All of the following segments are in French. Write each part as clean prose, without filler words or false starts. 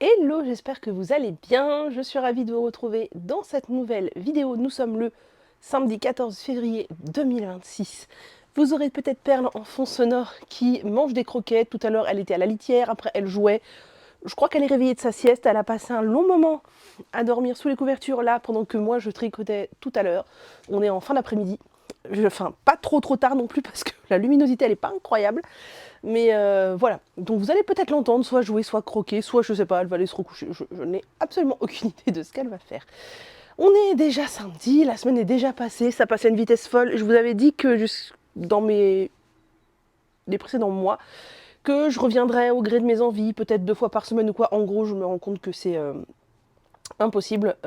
Hello, j'espère que vous allez bien. Je suis ravie de vous retrouver dans cette nouvelle vidéo. Nous sommes le samedi 14 février 2026. Vous aurez peut-être Perle en fond sonore qui mange des croquettes. Tout à l'heure, elle était à la litière, après elle jouait. Je crois qu'elle est réveillée de sa sieste. Elle a passé un long moment à dormir sous les couvertures là, pendant que moi je tricotais tout à l'heure. On est en fin d'après-midi. Enfin, pas trop tard non plus parce que la luminosité elle est pas incroyable. Mais voilà, donc vous allez peut-être l'entendre, soit jouer, soit croquer, soit je sais pas, elle va aller se recoucher. Je n'ai absolument aucune idée de ce qu'elle va faire. On est déjà samedi, la semaine est déjà passée, ça passe à une vitesse folle. Je vous avais dit que dans les précédents mois, que je reviendrais au gré de mes envies, peut-être 2 fois par semaine ou quoi. En gros, je me rends compte que c'est impossible.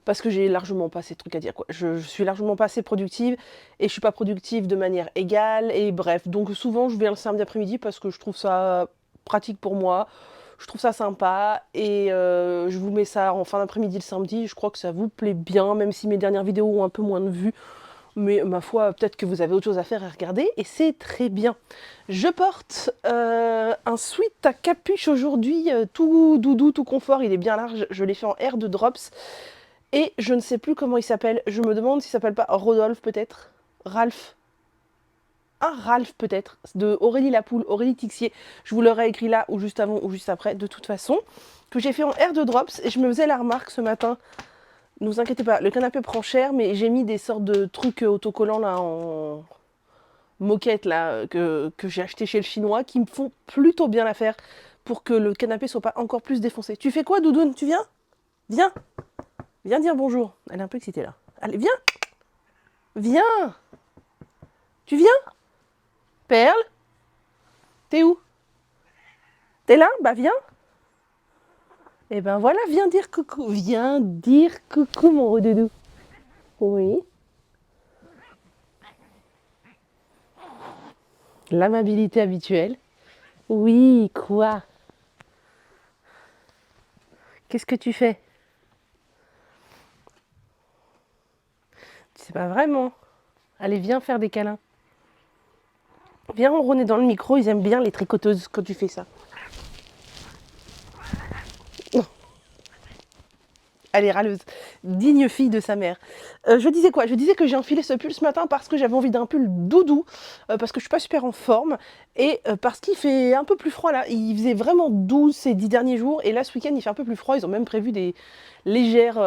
Parce que j'ai largement pas assez de trucs à dire, quoi. Je suis largement pas assez productive et je suis pas productive de manière égale et bref. Donc souvent je viens le samedi après-midi parce que je trouve ça pratique pour moi, je trouve ça sympa et je vous mets ça en fin d'après-midi le samedi. Je crois que ça vous plaît bien, même si mes dernières vidéos ont un peu moins de vues. Mais ma foi, peut-être que vous avez autre chose à faire et à regarder et c'est très bien. Je porte un sweat à capuche aujourd'hui, tout doudou, tout confort, il est bien large. Je l'ai fait en air de drops. Et je ne sais plus comment il s'appelle. Je me demande s'il s'appelle pas Rodolphe peut-être. Ralph. Un Ralph peut-être. De Aurélie Lapoule, Aurélie Tixier. Je vous l'aurais écrit là ou juste avant ou juste après de toute façon. Que j'ai fait en air de drops. Et je me faisais la remarque ce matin. Ne vous inquiétez pas, le canapé prend cher, mais j'ai mis des sortes de trucs autocollants là en moquette là que j'ai acheté chez le chinois qui me font plutôt bien l'affaire pour que le canapé soit pas encore plus défoncé. Tu fais quoi, Doudoune? Tu viens? Viens. Viens dire bonjour. Elle est un peu excitée là. Allez, viens. Viens. Tu viens? Perle? T'es où? T'es là? Bah viens. Et ben voilà, viens dire coucou. Viens dire coucou, mon redoudou. Oui. L'amabilité habituelle. Oui, quoi? Qu'est-ce que tu fais? Tu sais pas vraiment. Allez, viens faire des câlins. Viens ronronner dans le micro, ils aiment bien les tricoteuses quand tu fais ça. Elle est râleuse. Digne fille de sa mère. Je disais quoi? Je disais que j'ai enfilé ce pull ce matin parce que j'avais envie d'un pull doudou, parce que je suis pas super en forme, et parce qu'il fait un peu plus froid là. Il faisait vraiment doux ces 10 derniers jours, et là ce week-end il fait un peu plus froid. Ils ont même prévu des légères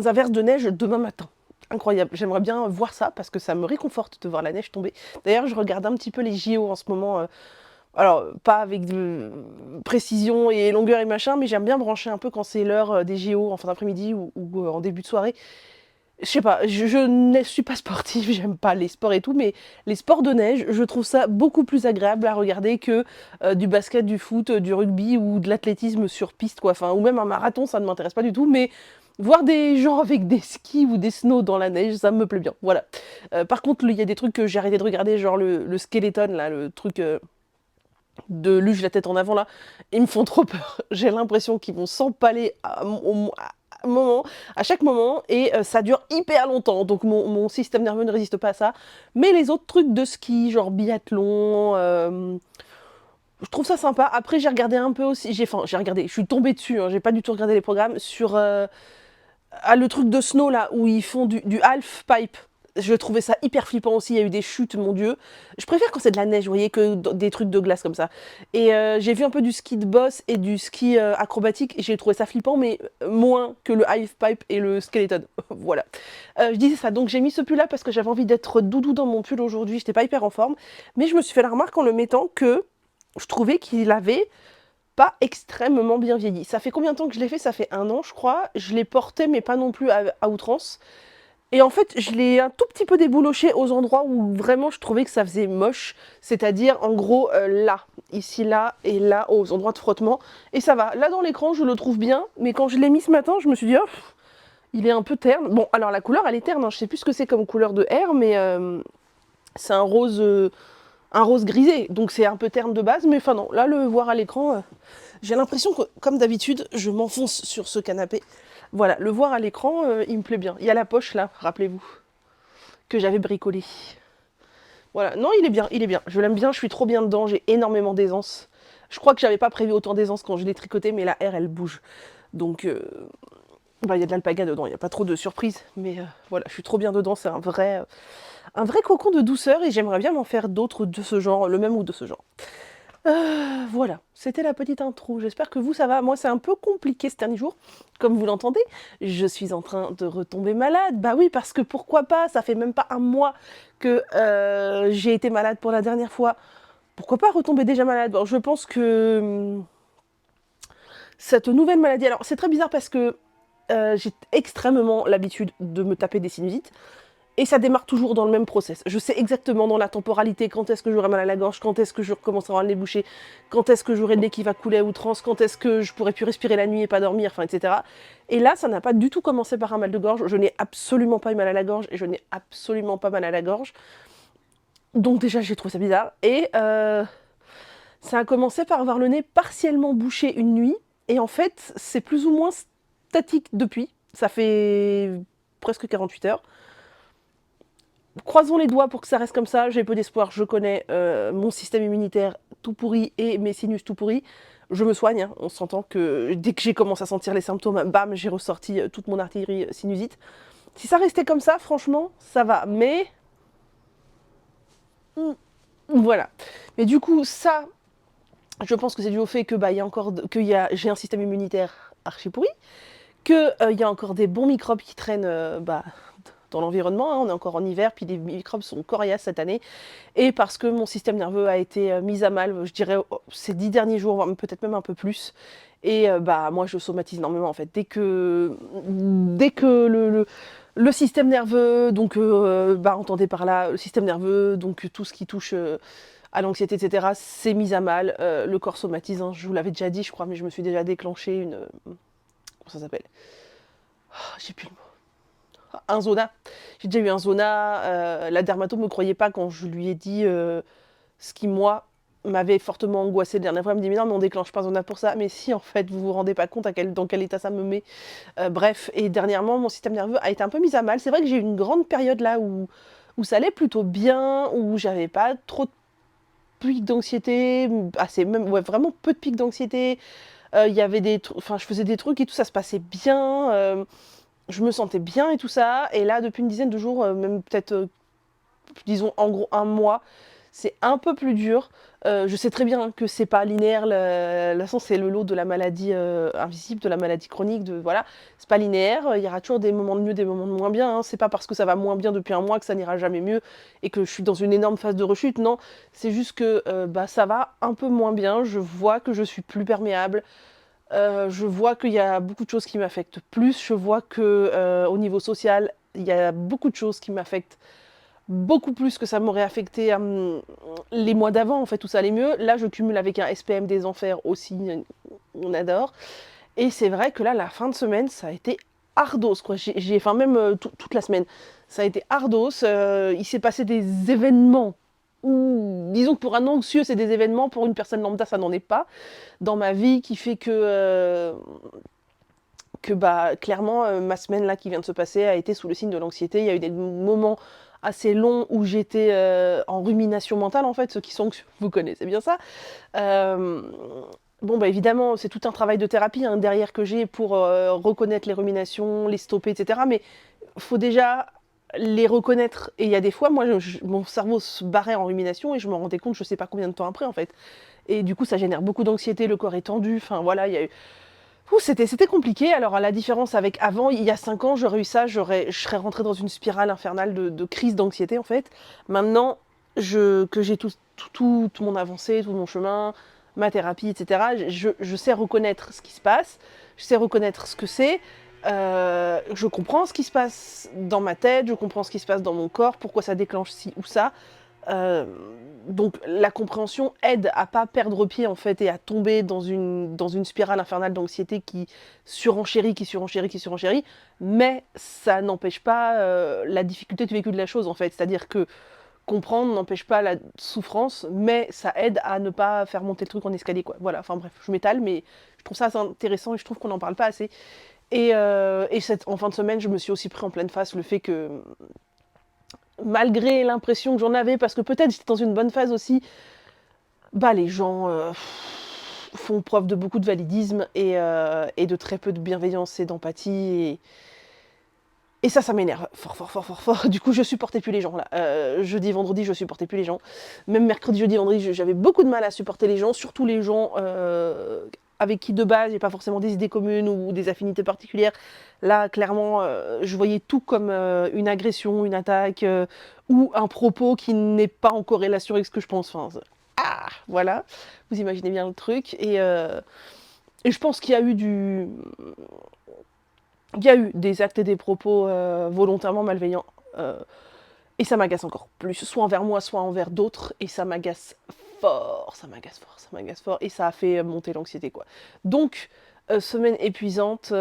averses de neige demain matin. Incroyable. J'aimerais bien voir ça parce que ça me réconforte de voir la neige tomber. D'ailleurs, je regarde un petit peu les JO en ce moment. Alors, pas avec de précision et longueur et machin, mais j'aime bien brancher un peu quand c'est l'heure des JO en fin d'après-midi ou en début de soirée. Je sais pas, je ne suis pas sportive, j'aime pas les sports et tout, mais les sports de neige, je trouve ça beaucoup plus agréable à regarder que du basket, du foot, du rugby ou de l'athlétisme sur piste, quoi. Enfin, ou même un marathon, ça ne m'intéresse pas du tout, mais voir des gens avec des skis ou des snows dans la neige, ça me plaît bien. Voilà. Par contre, il y a des trucs que j'ai arrêté de regarder, genre le skeleton, là, le truc de luge la tête en avant là, ils me font trop peur. J'ai l'impression qu'ils vont s'empaler à chaque moment et ça dure hyper longtemps. Donc mon système nerveux ne résiste pas à ça. Mais les autres trucs de ski, genre biathlon, je trouve ça sympa. Après j'ai regardé un peu aussi, j'ai regardé, je suis tombée dessus, hein, j'ai pas du tout regardé les programmes sur le truc de snow là où ils font du half pipe. Je trouvais ça hyper flippant aussi, il y a eu des chutes, mon dieu. Je préfère quand c'est de la neige, vous voyez, que des trucs de glace comme ça. Et j'ai vu un peu du ski de boss et du ski acrobatique, et j'ai trouvé ça flippant, mais moins que le half pipe et le skeleton. Voilà. Je disais ça, donc j'ai mis ce pull là parce que j'avais envie d'être doudou dans mon pull aujourd'hui, j'étais pas hyper en forme. Mais je me suis fait la remarque en le mettant que je trouvais qu'il avait pas extrêmement bien vieilli. Ça fait combien de temps que je l'ai fait? Ça fait 1 an, je crois. Je l'ai porté, mais pas non plus à outrance. Et en fait, je l'ai un tout petit peu débouloché aux endroits où vraiment je trouvais que ça faisait moche. C'est-à-dire, en gros, là, ici, là, et là, aux endroits de frottement. Et ça va. Là, dans l'écran, je le trouve bien. Mais quand je l'ai mis ce matin, je me suis dit, oh, il est un peu terne. Bon, alors la couleur, elle est terne, hein. Je sais plus ce que c'est comme couleur de air, mais c'est un rose grisé. Donc c'est un peu terne de base. Mais enfin non, là, le voir à l'écran... j'ai l'impression que, comme d'habitude, je m'enfonce sur ce canapé. Voilà, le voir à l'écran, il me plaît bien. Il y a la poche là, rappelez-vous, que j'avais bricolé. Voilà, non, il est bien, il est bien. Je l'aime bien, je suis trop bien dedans, j'ai énormément d'aisance. Je crois que j'avais pas prévu autant d'aisance quand je l'ai tricoté, mais la R, elle bouge. Donc, bah, y a de l'alpaga dedans, il n'y a pas trop de surprises. Mais voilà, je suis trop bien dedans, c'est un vrai cocon de douceur et j'aimerais bien m'en faire d'autres de ce genre, le même ou de ce genre. Voilà, c'était la petite intro. J'espère que vous, ça va. Moi, c'est un peu compliqué ce dernier jour. Comme vous l'entendez, je suis en train de retomber malade. Bah oui, parce que pourquoi pas, ça fait même pas un mois que j'ai été malade pour la dernière fois. Pourquoi pas retomber déjà malade? Bon, je pense que cette nouvelle maladie... Alors, c'est très bizarre parce que j'ai extrêmement l'habitude de me taper des sinusites. Et ça démarre toujours dans le même process. Je sais exactement dans la temporalité quand est-ce que j'aurai mal à la gorge, quand est-ce que je recommencerai à avoir le nez bouché, quand est-ce que j'aurai le nez qui va couler à outrance, quand est-ce que je pourrai plus respirer la nuit et pas dormir, enfin, etc. Et là, ça n'a pas du tout commencé par un mal de gorge. Je n'ai absolument pas eu mal à la gorge et je n'ai absolument pas mal à la gorge. Donc déjà, j'ai trouvé ça bizarre. Et ça a commencé par avoir le nez partiellement bouché une nuit. Et en fait, c'est plus ou moins statique depuis. Ça fait presque 48 heures. Croisons les doigts pour que ça reste comme ça. J'ai peu d'espoir. Je connais mon système immunitaire tout pourri et mes sinus tout pourris. Je me soigne. Hein. On s'entend que dès que j'ai commencé à sentir les symptômes, bam, j'ai ressorti toute mon artillerie sinusite. Si ça restait comme ça, franchement, ça va. Mais voilà. Mais du coup, ça, je pense que c'est dû au fait que bah, j'ai un système immunitaire archi pourri, qu'il y a encore des bons microbes qui traînent dans l'environnement. Hein. On est encore en hiver, puis les microbes sont coriaces cette année. Et parce que mon système nerveux a été mis à mal, je dirais, ces 10 derniers jours, peut-être même un peu plus. Et bah moi, je somatise énormément en fait. Dès que le système nerveux, donc entendez par là, le système nerveux, donc tout ce qui touche à l'anxiété, etc., c'est mis à mal. Le corps somatise, hein, je vous l'avais déjà dit, je crois, mais je me suis déjà déclenché une... comment ça s'appelle? J'ai plus le mot. Un zona. J'ai déjà eu un zona. La dermato ne me croyait pas quand je lui ai dit ce qui, moi, m'avait fortement angoissée la dernière fois. Elle me dit, mais non, mais on déclenche pas un zona pour ça. Mais si, en fait, vous vous rendez pas compte dans quel état ça me met. Bref, et dernièrement, mon système nerveux a été un peu mis à mal. C'est vrai que j'ai eu une grande période là où ça allait plutôt bien, où j'avais pas trop de pics d'anxiété, vraiment peu de pics d'anxiété. Il y avait je faisais des trucs et tout, ça se passait bien. Je me sentais bien et tout ça. Et là, depuis une dizaine de jours, même peut-être, disons en gros un mois, c'est un peu plus dur. Je sais très bien que c'est pas linéaire. La façon, c'est le lot de la maladie invisible, de la maladie chronique. Voilà, c'est pas linéaire. Il y aura toujours des moments de mieux, des moments de moins bien. Hein. C'est pas parce que ça va moins bien depuis un mois que ça n'ira jamais mieux et que je suis dans une énorme phase de rechute. Non, c'est juste que ça va un peu moins bien. Je vois que je suis plus perméable. Je vois qu'il y a beaucoup de choses qui m'affectent plus. Je vois que au niveau social, il y a beaucoup de choses qui m'affectent beaucoup plus que ça m'aurait affecté les mois d'avant, en fait, où ça allait mieux. Là, je cumule avec un SPM des enfers aussi, on adore. Et c'est vrai que là, la fin de semaine, ça a été ardos, quoi. Enfin, même toute la semaine, ça a été ardos. Il s'est passé des événements où, disons que pour un anxieux, c'est des événements, pour une personne lambda, ça n'en est pas, dans ma vie, qui fait que bah, clairement, ma semaine là qui vient de se passer a été sous le signe de l'anxiété. Il y a eu des moments assez longs où j'étais en rumination mentale, en fait. Ceux qui sont anxieux, vous connaissez bien ça. Bon, bah évidemment, c'est tout un travail de thérapie hein, derrière que j'ai pour reconnaître les ruminations, les stopper, etc. Mais il faut déjà les reconnaître. Et il y a des fois, moi, mon cerveau se barrait en rumination et je me rendais compte, je sais pas combien de temps après, en fait. Et du coup, ça génère beaucoup d'anxiété, le corps est tendu. Enfin, voilà, il y a eu... C'était compliqué. Alors, à la différence avec avant, il y a 5 ans, j'aurais eu ça, je serais rentrée dans une spirale infernale de crise d'anxiété, en fait. Maintenant, que j'ai tout mon avancée, tout mon chemin, ma thérapie, etc., je sais reconnaître ce qui se passe, je sais reconnaître ce que c'est, je comprends ce qui se passe dans ma tête, je comprends ce qui se passe dans mon corps, pourquoi ça déclenche ci ou ça. Euh, donc la compréhension aide à pas perdre pied en fait et à tomber dans une spirale infernale d'anxiété qui surenchérit, mais ça n'empêche pas la difficulté de vécu de la chose en fait. C'est-à-dire que comprendre n'empêche pas la souffrance, mais ça aide à ne pas faire monter le truc en escalier quoi. Voilà, enfin bref, je m'étale, mais je trouve ça assez intéressant et je trouve qu'on n'en parle pas assez. Et en fin de semaine, je me suis aussi pris en pleine face le fait que malgré l'impression que j'en avais, parce que peut-être j'étais dans une bonne phase aussi, bah les gens, font preuve de beaucoup de validisme et de très peu de bienveillance et d'empathie. Et ça m'énerve fort, fort, fort, fort, fort. Du coup, je supportais plus les gens, là. Jeudi, vendredi, je supportais plus les gens. Même mercredi, jeudi, vendredi, j'avais beaucoup de mal à supporter les gens, surtout les gens avec qui, de base, j'ai pas forcément des idées communes ou des affinités particulières. Là, clairement, je voyais tout comme une agression, une attaque, ou un propos qui n'est pas en corrélation avec ce que je pense. Enfin, voilà, vous imaginez bien le truc. Et je pense qu'il y a eu il y a eu des actes et des propos volontairement malveillants. Et ça m'agace encore plus, soit envers moi, soit envers d'autres. Et ça m'agace fort, ça m'agace fort, ça m'agace fort. Et ça a fait monter l'anxiété, quoi. Donc, semaine épuisante.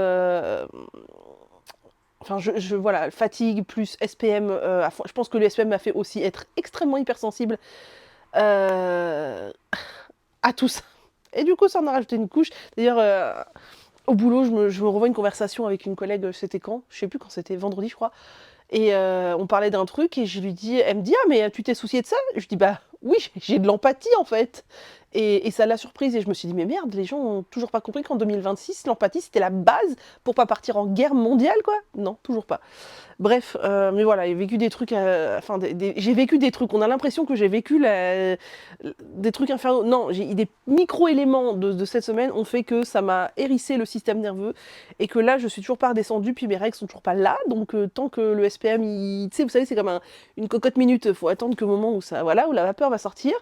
Enfin, voilà, fatigue plus SPM à fond. Je pense que le SPM m'a fait aussi être extrêmement hypersensible à tout ça. Et du coup, ça en a rajouté une couche. D'ailleurs, au boulot, je me revois une conversation avec une collègue, c'était quand? Je sais plus quand c'était, vendredi, je crois. Et on parlait d'un truc et je lui dis, elle me dit: «Ah mais tu t'es souciée de ça?» Je dis: «Bah oui, j'ai de l'empathie en fait». Et ça l'a surprise et je me suis dit: «Mais merde, les gens ont toujours pas compris qu'en 2026, l'empathie c'était la base pour pas partir en guerre mondiale, quoi?» Non, toujours pas. Bref, mais voilà, j'ai vécu des trucs, enfin j'ai vécu des trucs, on a l'impression que j'ai vécu des trucs infernaux. Non, des micro-éléments de cette semaine ont fait que ça m'a hérissé le système nerveux et que là, je suis toujours pas redescendue, puis mes règles sont toujours pas là, donc tant que le SPM, tu sais, vous savez, c'est comme une cocotte minute, faut attendre que le moment où ça, voilà, où la vapeur va sortir.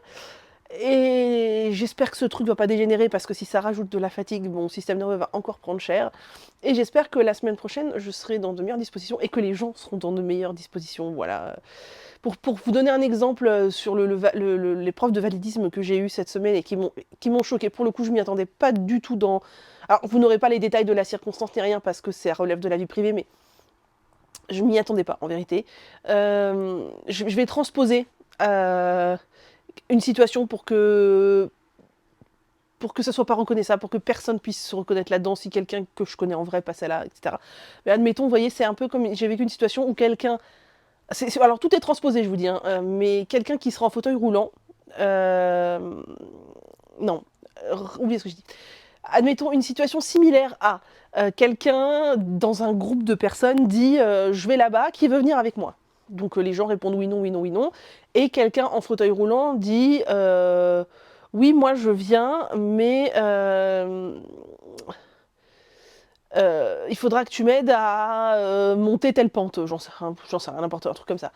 Et j'espère que ce truc va pas dégénérer parce que si ça rajoute de la fatigue, mon système nerveux va encore prendre cher. Et j'espère que la semaine prochaine, je serai dans de meilleures dispositions et que les gens seront dans de meilleures dispositions. Voilà. Pour vous donner un exemple sur l'épreuve de validisme que j'ai eue cette semaine et qui m'ont choqué. Pour le coup, je m'y attendais pas du tout dans... Alors, vous n'aurez pas les détails de la circonstance ni rien parce que ça relève de la vie privée, mais je m'y attendais pas, en vérité. Je vais transposer une situation pour que ça soit pas reconnaissable, pour que personne puisse se reconnaître là-dedans, si quelqu'un que je connais en vrai passait là, etc. Mais admettons, vous voyez, c'est un peu comme j'ai vécu une situation où quelqu'un... alors tout est transposé, je vous dis, hein, mais quelqu'un qui sera en fauteuil roulant... non, oubliez ce que je dis. Admettons une situation similaire à quelqu'un dans un groupe de personnes dit je vais là-bas, qui veut venir avec moi? Donc les gens répondent oui, non, oui, non, oui, non. Et quelqu'un en fauteuil roulant dit oui, moi je viens, mais il faudra que tu m'aides à monter telle pente, j'en sais rien, n'importe, un truc comme ça.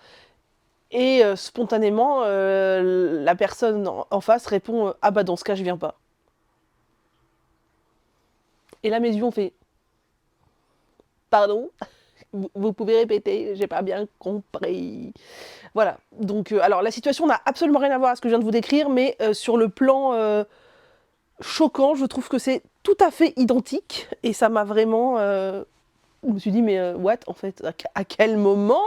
Et spontanément, la personne en face répond ah bah dans ce cas je viens pas. Et là mes yeux ont fait pardon, vous pouvez répéter, j'ai pas bien compris. Voilà, donc alors la situation n'a absolument rien à voir avec ce que je viens de vous décrire, mais sur le plan choquant, je trouve que c'est tout à fait identique, et ça m'a vraiment... je me suis dit, mais what, en fait, à quel moment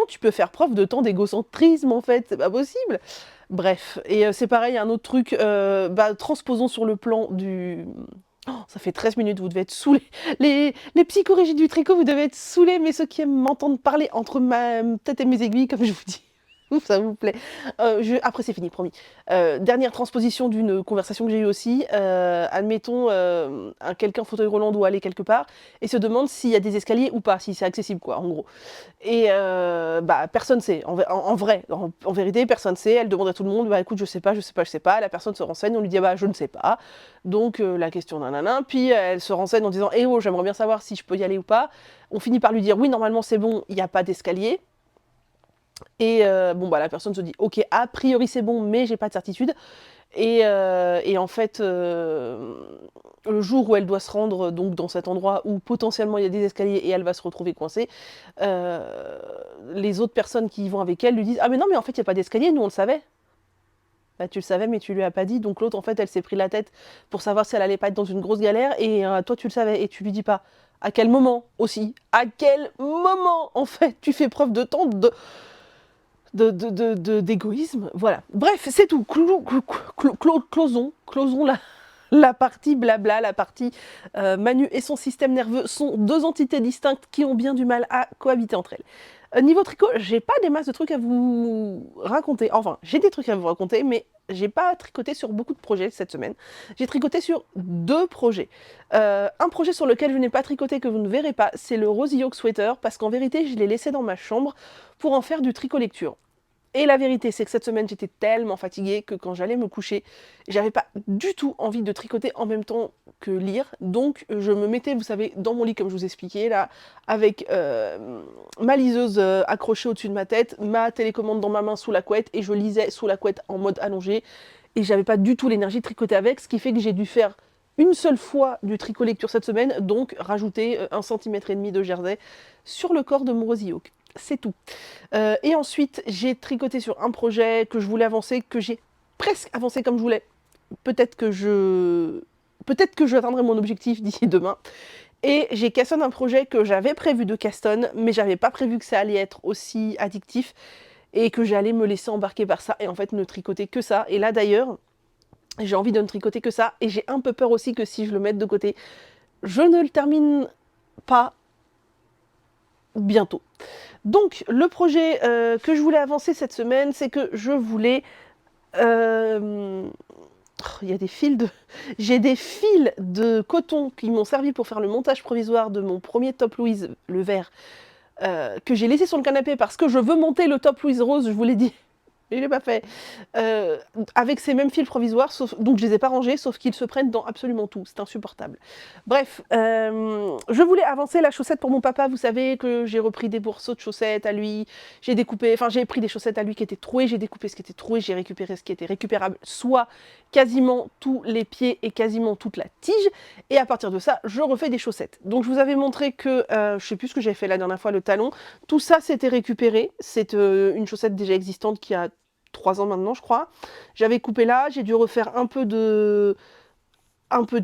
tu peux faire preuve de tant d'égocentrisme, en fait? C'est pas possible. Bref, et c'est pareil, un autre truc, transposons sur le plan du... Oh, ça fait 13 minutes, vous devez être saoulés. Les psychorégies du tricot, vous devez être saoulés, mais ceux qui aiment m'entendre parler entre ma tête et mes aiguilles, comme je vous dis, ouf, ça vous plaît. Après, c'est fini, promis. Dernière transposition d'une conversation que j'ai eue aussi. Admettons, quelqu'un en fauteuil roulant doit aller quelque part et se demande s'il y a des escaliers ou pas, si c'est accessible, quoi, en gros. Et personne sait. En vrai, en vérité, personne sait. Elle demande à tout le monde, bah écoute, je sais pas, je sais pas, je sais pas. La personne se renseigne, on lui dit, bah je ne sais pas. Donc la question nanana. Puis elle se renseigne en disant, eh oh, j'aimerais bien savoir si je peux y aller ou pas. On finit par lui dire, oui, normalement c'est bon, il n'y a pas d'escalier. Et la personne se dit ok, a priori c'est bon, mais j'ai pas de certitude. Et en fait, le jour où elle doit se rendre donc dans cet endroit où potentiellement il y a des escaliers et elle va se retrouver coincée, les autres personnes qui y vont avec elle lui disent ah mais non, mais en fait il n'y a pas d'escalier, nous on le savait. Bah tu le savais mais tu lui as pas dit, donc l'autre en fait elle s'est pris la tête pour savoir si elle allait pas être dans une grosse galère, et toi tu le savais et tu lui dis pas. À quel moment aussi? À quel moment en fait tu fais preuve de tant d'égoïsme, voilà. Bref, c'est tout. Closons la partie blabla, la partie Manu et son système nerveux sont deux entités distinctes qui ont bien du mal à cohabiter entre elles. Niveau tricot, j'ai pas des masses de trucs à vous raconter. Enfin, j'ai des trucs à vous raconter, mais j'ai pas tricoté sur beaucoup de projets cette semaine. J'ai tricoté sur 2 projets. Un projet sur lequel je n'ai pas tricoté que vous ne verrez pas, c'est le Rosy Yoke Sweater, parce qu'en vérité, je l'ai laissé dans ma chambre pour en faire du tricot lecture. Et la vérité, c'est que cette semaine, j'étais tellement fatiguée que quand j'allais me coucher, j'avais pas du tout envie de tricoter en même temps que lire. Donc, je me mettais, vous savez, dans mon lit, comme je vous expliquais, là, avec ma liseuse accrochée au-dessus de ma tête, ma télécommande dans ma main sous la couette, et je lisais sous la couette en mode allongé. Et j'avais pas du tout l'énergie de tricoter avec, ce qui fait que j'ai dû faire une seule fois du tricot lecture cette semaine, donc rajouter 1,5 cm de jersey sur le corps de mon Rosy Yoke. C'est tout. Et ensuite, j'ai tricoté sur un projet que je voulais avancer, que j'ai presque avancé comme je voulais. Peut-être que j'atteindrai mon objectif d'ici demain. Et j'ai castonné un projet que j'avais prévu de castonne, mais j'avais pas prévu que ça allait être aussi addictif et que j'allais me laisser embarquer par ça et en fait ne tricoter que ça. Et là d'ailleurs, j'ai envie de ne tricoter que ça et j'ai un peu peur aussi que si je le mette de côté, je ne le termine pas bientôt. Donc, le projet que je voulais avancer cette semaine, c'est que je voulais... il y a des fils de... J'ai des fils de coton qui m'ont servi pour faire le montage provisoire de mon premier top Louise, le vert, que j'ai laissé sur le canapé parce que je veux monter le top Louise rose, je vous l'ai dit. Mais je l'ai pas fait. Avec ces mêmes fils provisoires, donc je les ai pas rangés, sauf qu'ils se prennent dans absolument tout. C'est insupportable. Bref, je voulais avancer la chaussette pour mon papa. Vous savez que j'ai repris des morceaux de chaussettes à lui. J'ai découpé, enfin j'ai pris des chaussettes à lui qui étaient trouées, j'ai découpé ce qui était troué, j'ai récupéré ce qui était récupérable, soit quasiment tous les pieds et quasiment toute la tige. Et à partir de ça, je refais des chaussettes. Donc je vous avais montré que, je sais plus ce que j'avais fait la dernière fois, le talon. Tout ça c'était récupéré. C'est une chaussette déjà existante qui a 3 ans maintenant, je crois. J'avais coupé là, j'ai dû refaire un peu de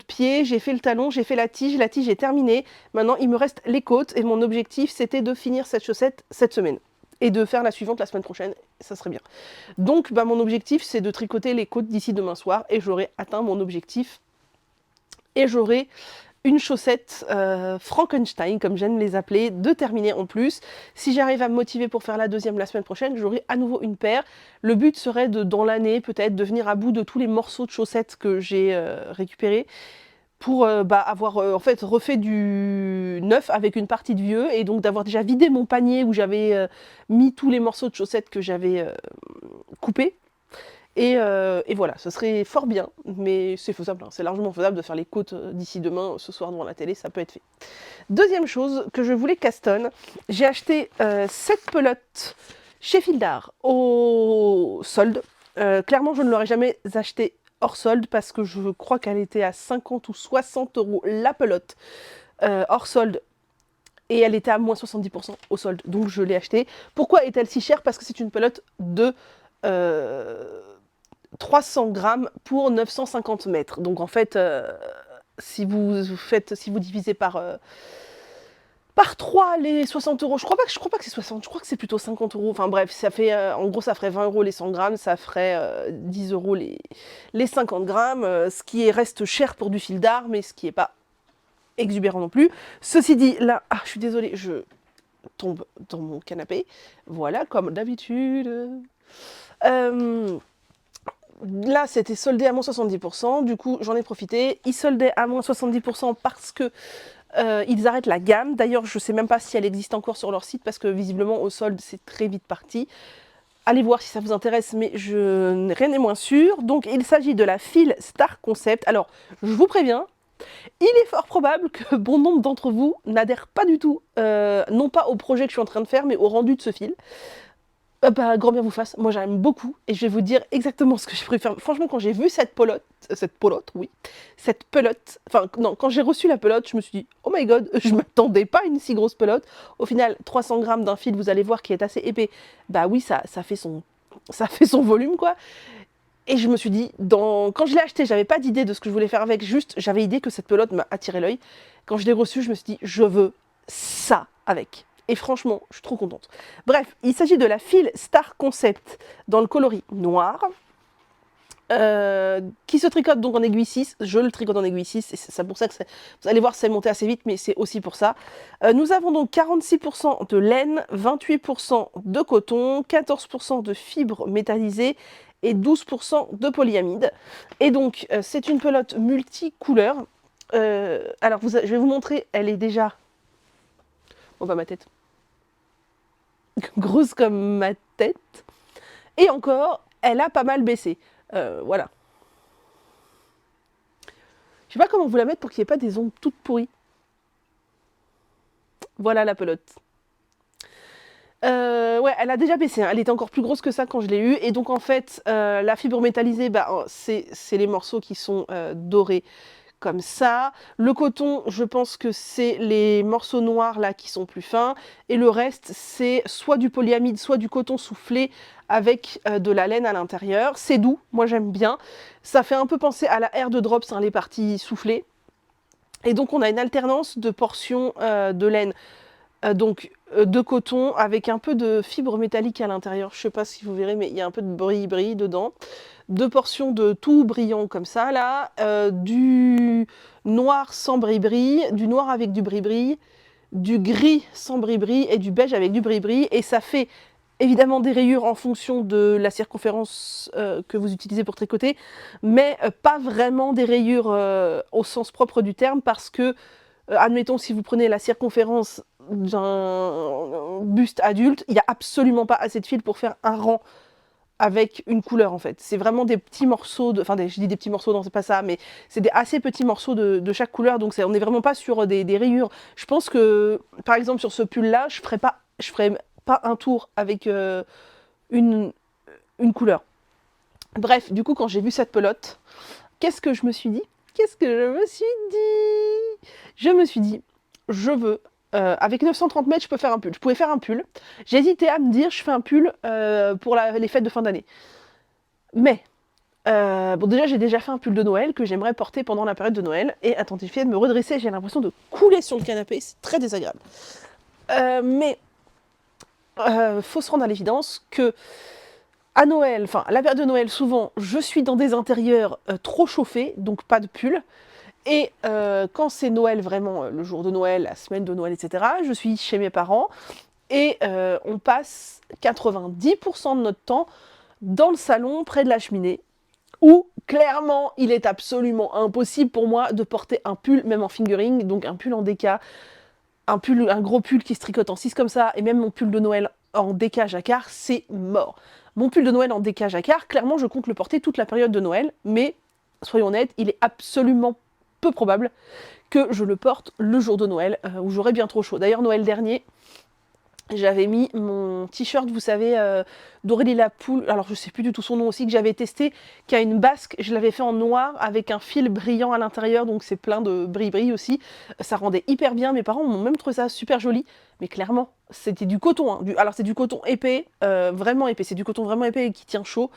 pied, j'ai fait le talon, j'ai fait la tige est terminée. Maintenant, il me reste les côtes et mon objectif, c'était de finir cette chaussette cette semaine. Et de faire la suivante la semaine prochaine, ça serait bien. Donc, mon objectif, c'est de tricoter les côtes d'ici demain soir et j'aurai atteint mon objectif. Et j'aurai une chaussette Frankenstein, comme j'aime les appeler, de terminer en plus. Si j'arrive à me motiver pour faire la deuxième la semaine prochaine, j'aurai à nouveau une paire. Le but serait de, dans l'année, peut-être, de venir à bout de tous les morceaux de chaussettes que j'ai récupérés pour avoir en fait refait du neuf avec une partie de vieux et donc d'avoir déjà vidé mon panier où j'avais mis tous les morceaux de chaussettes que j'avais coupés. Et voilà, ce serait fort bien, mais c'est faisable, hein. C'est largement faisable de faire les côtes d'ici demain, ce soir devant la télé, ça peut être fait. Deuxième chose que je voulais castonne, j'ai acheté cette pelote chez Fildar au solde. Clairement, je ne l'aurais jamais acheté hors solde parce que je crois qu'elle était à 50 ou 60 € la pelote hors solde. Et elle était à moins 70% au solde, donc je l'ai achetée. Pourquoi est-elle si chère? Parce que c'est une pelote de 300 grammes pour 950 mètres. Donc en fait, si vous divisez par 3 les 60 €, je crois pas que c'est 60, je crois que c'est plutôt 50 €. Enfin bref, ça fait, en gros, ça ferait 20 € les 100 grammes, ça ferait 10 € les 50 grammes, ce qui reste cher pour du fil d'art, mais ce qui est pas exubérant non plus. Ceci dit, là, je suis désolée, je tombe dans mon canapé. Voilà, comme d'habitude. Là, c'était soldé à moins 70%, du coup, j'en ai profité. Ils soldaient à moins 70% parce que ils arrêtent la gamme. D'ailleurs, je ne sais même pas si elle existe encore sur leur site parce que visiblement, au solde, c'est très vite parti. Allez voir si ça vous intéresse, mais rien n'est moins sûr. Donc, il s'agit de la file Star Concept. Alors, je vous préviens, il est fort probable que bon nombre d'entre vous n'adhèrent pas du tout, non pas au projet que je suis en train de faire, mais au rendu de ce fil. Grand bien vous fasse, moi j'aime beaucoup et je vais vous dire exactement ce que je préfère. Franchement, quand j'ai vu cette pelote, enfin non, quand j'ai reçu la pelote, je me suis dit, oh my god, je m'attendais pas à une si grosse pelote. Au final, 300 grammes d'un fil, vous allez voir, qui est assez épais, bah oui, ça fait son volume, quoi. Et je me suis dit, quand je l'ai acheté, j'avais pas d'idée de ce que je voulais faire avec, juste j'avais idée que cette pelote m'a attiré l'œil. Quand je l'ai reçue, je me suis dit, je veux ça avec. Et franchement, je suis trop contente. Bref, il s'agit de la file Star Concept dans le coloris noir, qui se tricote donc en aiguille 6. Je le tricote en aiguille 6, et c'est pour ça que vous allez voir, c'est monté assez vite, mais c'est aussi pour ça. Nous avons donc 46% de laine, 28% de coton, 14% de fibres métallisées et 12% de polyamide. Et donc, c'est une pelote multicouleur. Alors, je vais vous montrer, elle est déjà... Oh bah ma tête. Grosse comme ma tête. Et encore, elle a pas mal baissé. Voilà. Je sais pas comment vous la mettre pour qu'il n'y ait pas des ongles toutes pourries. Voilà la pelote. Ouais, elle a déjà baissé, hein. Elle était encore plus grosse que ça quand je l'ai eue. Et donc en fait, la fibre métallisée, bah, c'est les morceaux qui sont dorés comme ça. Le coton, je pense que c'est les morceaux noirs là qui sont plus fins. Et le reste, c'est soit du polyamide, soit du coton soufflé avec de la laine à l'intérieur. C'est doux, moi j'aime bien. Ça fait un peu penser à la Air de Drops, hein, les parties soufflées. Et donc on a une alternance de portions de laine, de coton avec un peu de fibre métallique à l'intérieur. Je sais pas si vous verrez, mais il y a un peu de bris-bris dedans. Deux portions de tout brillant comme ça, là. Du noir sans bris-bris, du noir avec du bris-bris, du gris sans bris-bris et du beige avec du bris-bris. Et ça fait évidemment des rayures en fonction de la circonférence que vous utilisez pour tricoter, mais pas vraiment des rayures au sens propre du terme, parce que, admettons, si vous prenez la circonférence d'un buste adulte, il n'y a absolument pas assez de fil pour faire un rang avec une couleur en fait. C'est vraiment des petits morceaux, enfin je dis des petits morceaux, non c'est pas ça, mais c'est des assez petits morceaux de chaque couleur, donc on n'est vraiment pas sur des rayures. Je pense que par exemple sur ce pull là, je ferais pas un tour avec une couleur. Bref, du coup quand j'ai vu cette pelote, qu'est-ce que je me suis dit? Je me suis dit, je veux, avec 930 mètres, je peux faire un pull. Je pouvais faire un pull. J'ai hésité à me dire, je fais un pull pour les fêtes de fin d'année. Mais, bon, déjà, j'ai déjà fait un pull de Noël que j'aimerais porter pendant la période de Noël. Et attendez, je viens de me redresser, j'ai l'impression de couler sur le canapé. C'est très désagréable. Mais, faut se rendre à l'évidence que à Noël, enfin, à la période de Noël, souvent, je suis dans des intérieurs trop chauffés, donc pas de pull. Et quand c'est Noël, vraiment, le jour de Noël, la semaine de Noël, etc., je suis chez mes parents et on passe 90% de notre temps dans le salon, près de la cheminée, où clairement, il est absolument impossible pour moi de porter un pull, même en fingering, donc un pull en déca, un gros pull qui se tricote en 6 comme ça, et même mon pull de Noël en déca jacquard, c'est mort. Mon pull de Noël en déca jacquard, clairement, je compte le porter toute la période de Noël, mais soyons honnêtes, il est absolument peu probable que je le porte le jour de Noël, où j'aurai bien trop chaud. D'ailleurs, Noël dernier, j'avais mis mon t-shirt, vous savez, d'Aurélie Lapoule, alors je sais plus du tout son nom aussi, que j'avais testé, qui a une basque, je l'avais fait en noir, avec un fil brillant à l'intérieur, donc c'est plein de bris-bris aussi. Ça rendait hyper bien, mes parents m'ont même trouvé ça super joli, mais clairement, c'était du coton, hein, alors c'est du coton épais, vraiment épais, c'est du coton vraiment épais et qui tient chaud.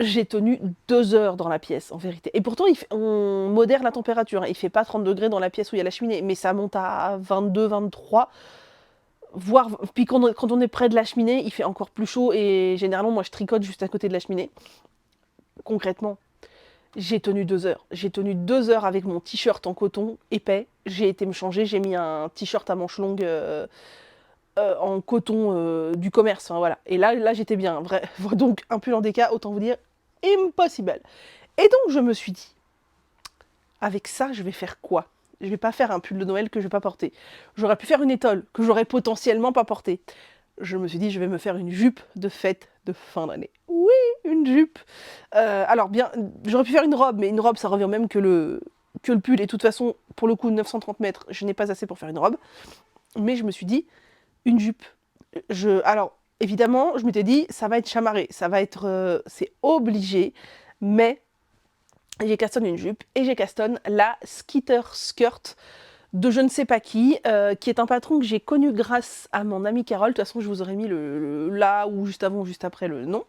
J'ai tenu 2 heures dans la pièce, en vérité. Et pourtant, on modère la température, hein. Il fait pas 30 degrés dans la pièce où il y a la cheminée, mais ça monte à 22, 23. Voire, puis quand on est près de la cheminée, il fait encore plus chaud. Et généralement, moi, je tricote juste à côté de la cheminée. Concrètement, j'ai tenu 2 heures. J'ai tenu 2 heures avec mon t-shirt en coton épais. J'ai été me changer, j'ai mis un t-shirt à manches longues en coton du commerce. Enfin, voilà. Et là j'étais bien. Vrai. Donc, un pull en déca, autant vous dire, impossible. Et donc je me suis dit, avec ça, je vais faire quoi? Je vais pas faire un pull de Noël que je vais pas porter. J'aurais pu faire une étole que j'aurais potentiellement pas portée. Je me suis dit, je vais me faire une jupe de fête de fin d'année. Oui, une jupe. Alors bien, j'aurais pu faire une robe, mais une robe, ça revient au même que le pull. Et de toute façon, pour le coup, 930 mètres, je n'ai pas assez pour faire une robe. Mais je me suis dit, une jupe. Alors, évidemment, je m'étais dit, ça va être chamarré, ça va être, c'est obligé, mais j'ai castonne une jupe et j'ai castonne la Skitter Skirt de je ne sais pas qui est un patron que j'ai connu grâce à mon amie Carole. De toute façon, je vous aurais mis là ou juste avant ou juste après le nom.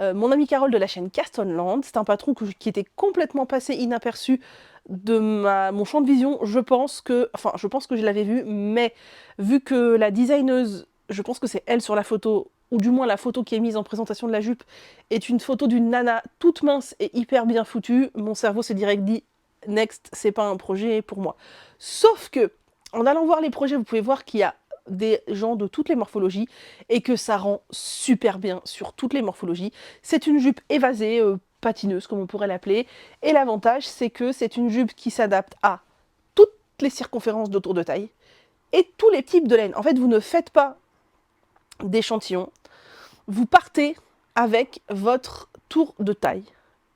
Mon amie Carole de la chaîne Castonland, c'est un patron qui était complètement passé inaperçu de mon champ de vision. Je pense que je l'avais vu, mais vu que la designeuse, je pense que c'est elle sur la photo, ou du moins la photo qui est mise en présentation de la jupe, est une photo d'une nana toute mince et hyper bien foutue, mon cerveau s'est direct dit « Next, c'est pas un projet pour moi ». Sauf que, en allant voir les projets, vous pouvez voir qu'il y a des gens de toutes les morphologies et que ça rend super bien sur toutes les morphologies. C'est une jupe évasée, patineuse comme on pourrait l'appeler, et l'avantage c'est que c'est une jupe qui s'adapte à toutes les circonférences de tour de taille et tous les types de laine. En fait, vous ne faites pas d'échantillon, vous partez avec votre tour de taille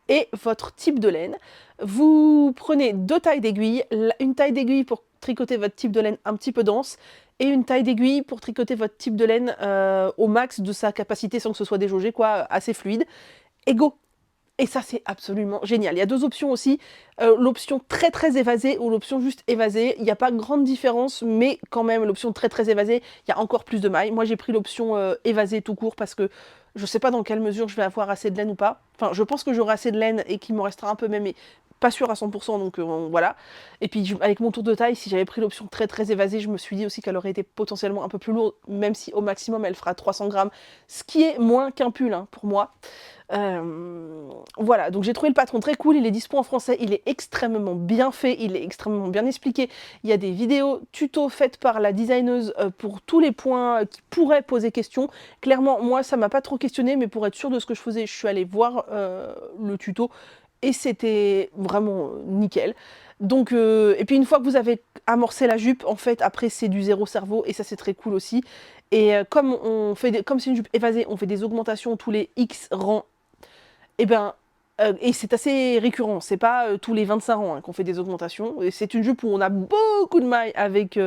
et votre type de laine. Vous prenez 2 tailles d'aiguille, une taille d'aiguille pour tricoter votre type de laine un petit peu dense et une taille d'aiguille pour tricoter votre type de laine au max de sa capacité sans que ce soit déjaugé, quoi, assez fluide. Et go! Et ça, c'est absolument génial. Il y a 2 options aussi, l'option très très évasée ou l'option juste évasée. Il n'y a pas grande différence, mais quand même, l'option très très évasée, il y a encore plus de mailles. Moi, j'ai pris l'option évasée tout court parce que je ne sais pas dans quelle mesure je vais avoir assez de laine ou pas. Enfin, je pense que j'aurai assez de laine et qu'il me restera un peu même, mais pas sûr à 100%, donc voilà. Et puis, avec mon tour de taille, si j'avais pris l'option très très évasée, je me suis dit aussi qu'elle aurait été potentiellement un peu plus lourde, même si au maximum, elle fera 300 grammes, ce qui est moins qu'un pull hein, pour moi. Voilà, donc j'ai trouvé le patron très cool, il est dispo en français, il est extrêmement bien fait, il est extrêmement bien expliqué. Il y a des vidéos tuto faites par la designeuse pour tous les points qui pourraient poser question. Clairement, moi, ça m'a pas trop questionné, mais pour être sûre de ce que je faisais, je suis allée voir le tuto et c'était vraiment nickel. Donc, et puis une fois que vous avez amorcé la jupe, en fait, après c'est du zéro cerveau et ça c'est très cool aussi. Et comme c'est une jupe évasée, on fait des augmentations tous les X rangs. Et ben, et c'est assez récurrent, c'est pas tous les 25 rangs hein, qu'on fait des augmentations. C'est une jupe où on a beaucoup de mailles avec.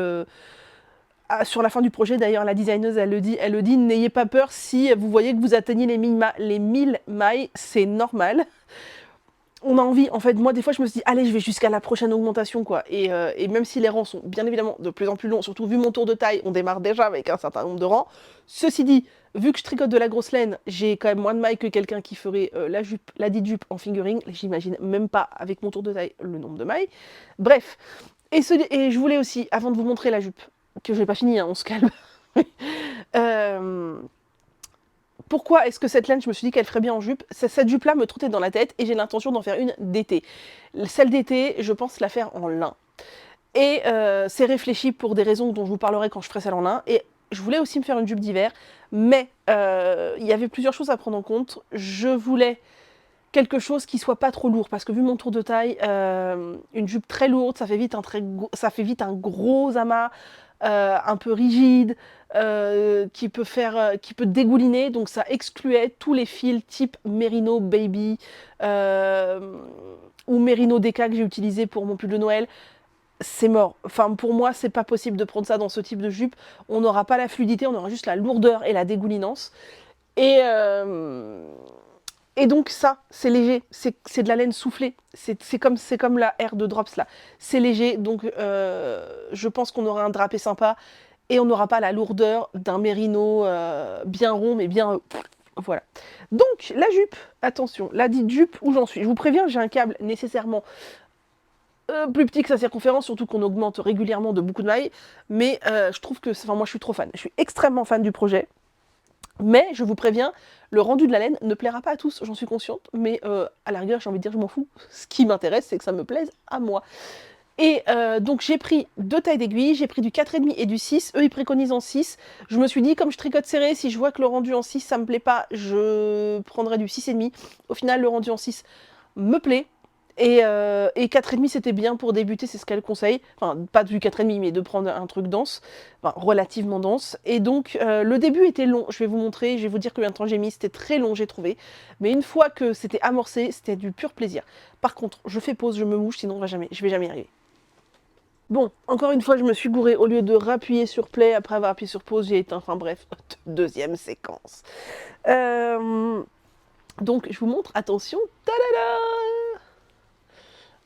Sur la fin du projet, d'ailleurs, la designeuse, elle le dit, n'ayez pas peur si vous voyez que vous atteignez les 1000 mailles, c'est normal. On a envie, en fait, moi des fois je me suis dit, allez je vais jusqu'à la prochaine augmentation quoi, et même si les rangs sont bien évidemment de plus en plus longs, surtout vu mon tour de taille, on démarre déjà avec un certain nombre de rangs, ceci dit, vu que je tricote de la grosse laine, j'ai quand même moins de mailles que quelqu'un qui ferait la dite jupe en fingering, j'imagine même pas avec mon tour de taille le nombre de mailles, bref, et je voulais aussi, avant de vous montrer la jupe, que je n'ai pas fini, hein, on se calme, pourquoi est-ce que cette laine, je me suis dit qu'elle ferait bien en jupe? Cette jupe-là me trottait dans la tête et j'ai l'intention d'en faire une d'été. Celle d'été, je pense la faire en lin. Et c'est réfléchi pour des raisons dont je vous parlerai quand je ferai celle en lin. Et je voulais aussi me faire une jupe d'hiver, mais il y avait plusieurs choses à prendre en compte. Je voulais quelque chose qui soit pas trop lourd, parce que vu mon tour de taille, une jupe très lourde, ça fait vite un gros amas, un peu rigide, qui peut dégouliner, donc ça excluait tous les fils type Merino Baby ou Merino Deca que j'ai utilisé pour mon pull de Noël. C'est mort. Enfin, pour moi, c'est pas possible de prendre ça dans ce type de jupe. On n'aura pas la fluidité, on aura juste la lourdeur et la dégoulinance. Et donc ça, c'est léger, c'est de la laine soufflée, c'est comme la R de Drops là, c'est léger, donc je pense qu'on aura un drapé sympa, et on n'aura pas la lourdeur d'un mérino bien rond, mais bien... voilà. Donc, la jupe, attention, la dite jupe, où j'en suis. Je vous préviens, j'ai un câble nécessairement plus petit que sa circonférence, surtout qu'on augmente régulièrement de beaucoup de mailles, mais je trouve que... Enfin, moi, je suis trop fan, je suis extrêmement fan du projet. Mais, je vous préviens, le rendu de la laine ne plaira pas à tous, j'en suis consciente, mais à la rigueur, j'ai envie de dire, je m'en fous. Ce qui m'intéresse, c'est que ça me plaise à moi. Et donc j'ai pris 2 tailles d'aiguille, j'ai pris du 4,5 et du 6, eux ils préconisent en 6. Je me suis dit, comme je tricote serré, si je vois que le rendu en 6 ça me plaît pas, je prendrai du 6,5. Au final, le rendu en 6 me plaît. Et 4,5 c'était bien pour débuter, c'est ce qu'elle conseille. Enfin, pas du 4,5, mais de prendre un truc dense, enfin relativement dense. Et donc, le début était long, je vais vous montrer, je vais vous dire combien de temps j'ai mis, c'était très long, j'ai trouvé. Mais une fois que c'était amorcé, c'était du pur plaisir. Par contre, je fais pause, je me mouche, sinon je vais jamais y arriver. Bon, encore une fois, je me suis gourée. Au lieu de rappuyer sur play, après avoir appuyé sur pause, j'ai éteint. Enfin bref, deuxième séquence. Donc, je vous montre, attention. Tadada!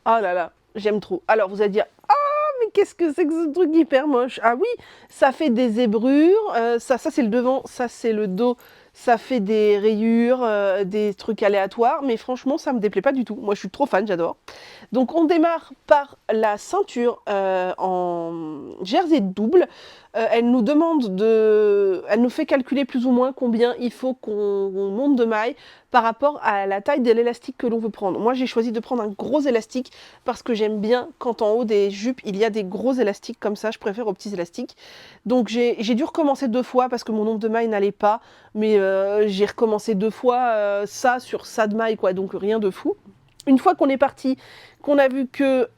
Oh là là, j'aime trop. Alors, vous allez dire, ah, mais qu'est-ce que c'est que ce truc hyper moche? Ah oui, ça fait des zébrures. Ça c'est le devant, ça c'est le dos. Ça fait des rayures, des trucs aléatoires. Mais franchement, ça me déplaît pas du tout. Moi, je suis trop fan, j'adore. Donc on démarre par la ceinture en jersey double. Elle nous demande elle nous fait calculer plus ou moins combien il faut qu'on monte de mailles par rapport à la taille de l'élastique que l'on veut prendre. Moi j'ai choisi de prendre un gros élastique parce que j'aime bien quand en haut des jupes il y a des gros élastiques comme ça, je préfère aux petits élastiques. Donc j'ai dû recommencer 2 fois parce que mon nombre de mailles n'allait pas, mais j'ai recommencé 2 fois ça sur ça de mailles quoi, donc rien de fou. Une fois qu'on est parti, qu'on a vu que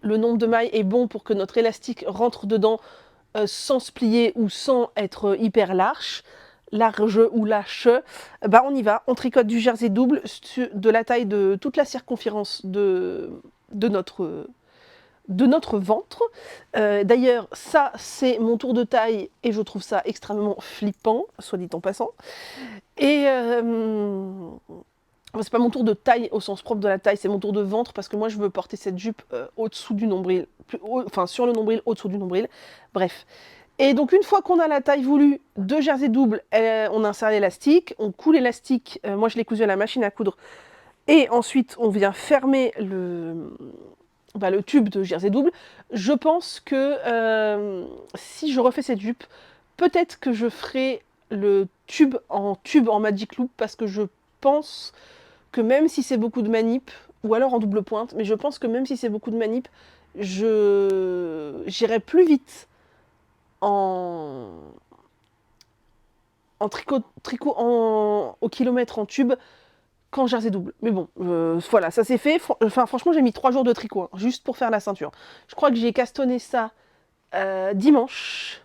le nombre de mailles est bon pour que notre élastique rentre dedans sans se plier ou sans être hyper large ou lâche, bah on y va, on tricote du jersey double de la taille de toute la circonférence de notre ventre. D'ailleurs, ça, c'est mon tour de taille et je trouve ça extrêmement flippant, soit dit en passant. Et c'est pas mon tour de taille au sens propre de la taille, c'est mon tour de ventre parce que moi je veux porter cette jupe au-dessous du nombril, enfin sur le nombril, au-dessous du nombril. Bref. Et donc une fois qu'on a la taille voulue de jersey double, on insère l'élastique, on coud l'élastique, moi je l'ai cousu à la machine à coudre, et ensuite on vient fermer le tube de jersey double. Je pense que si je refais cette jupe, peut-être que je ferai le tube en Magic Loop parce que je pense que même si c'est beaucoup de manip, ou alors en double pointe, mais je pense que même si c'est beaucoup de manip, j'irai plus vite en tricot au kilomètre en tube qu'en jersey double. Mais bon, voilà, ça s'est fait. Enfin, franchement, j'ai mis 3 jours de tricot, hein, juste pour faire la ceinture. Je crois que j'ai castonné ça dimanche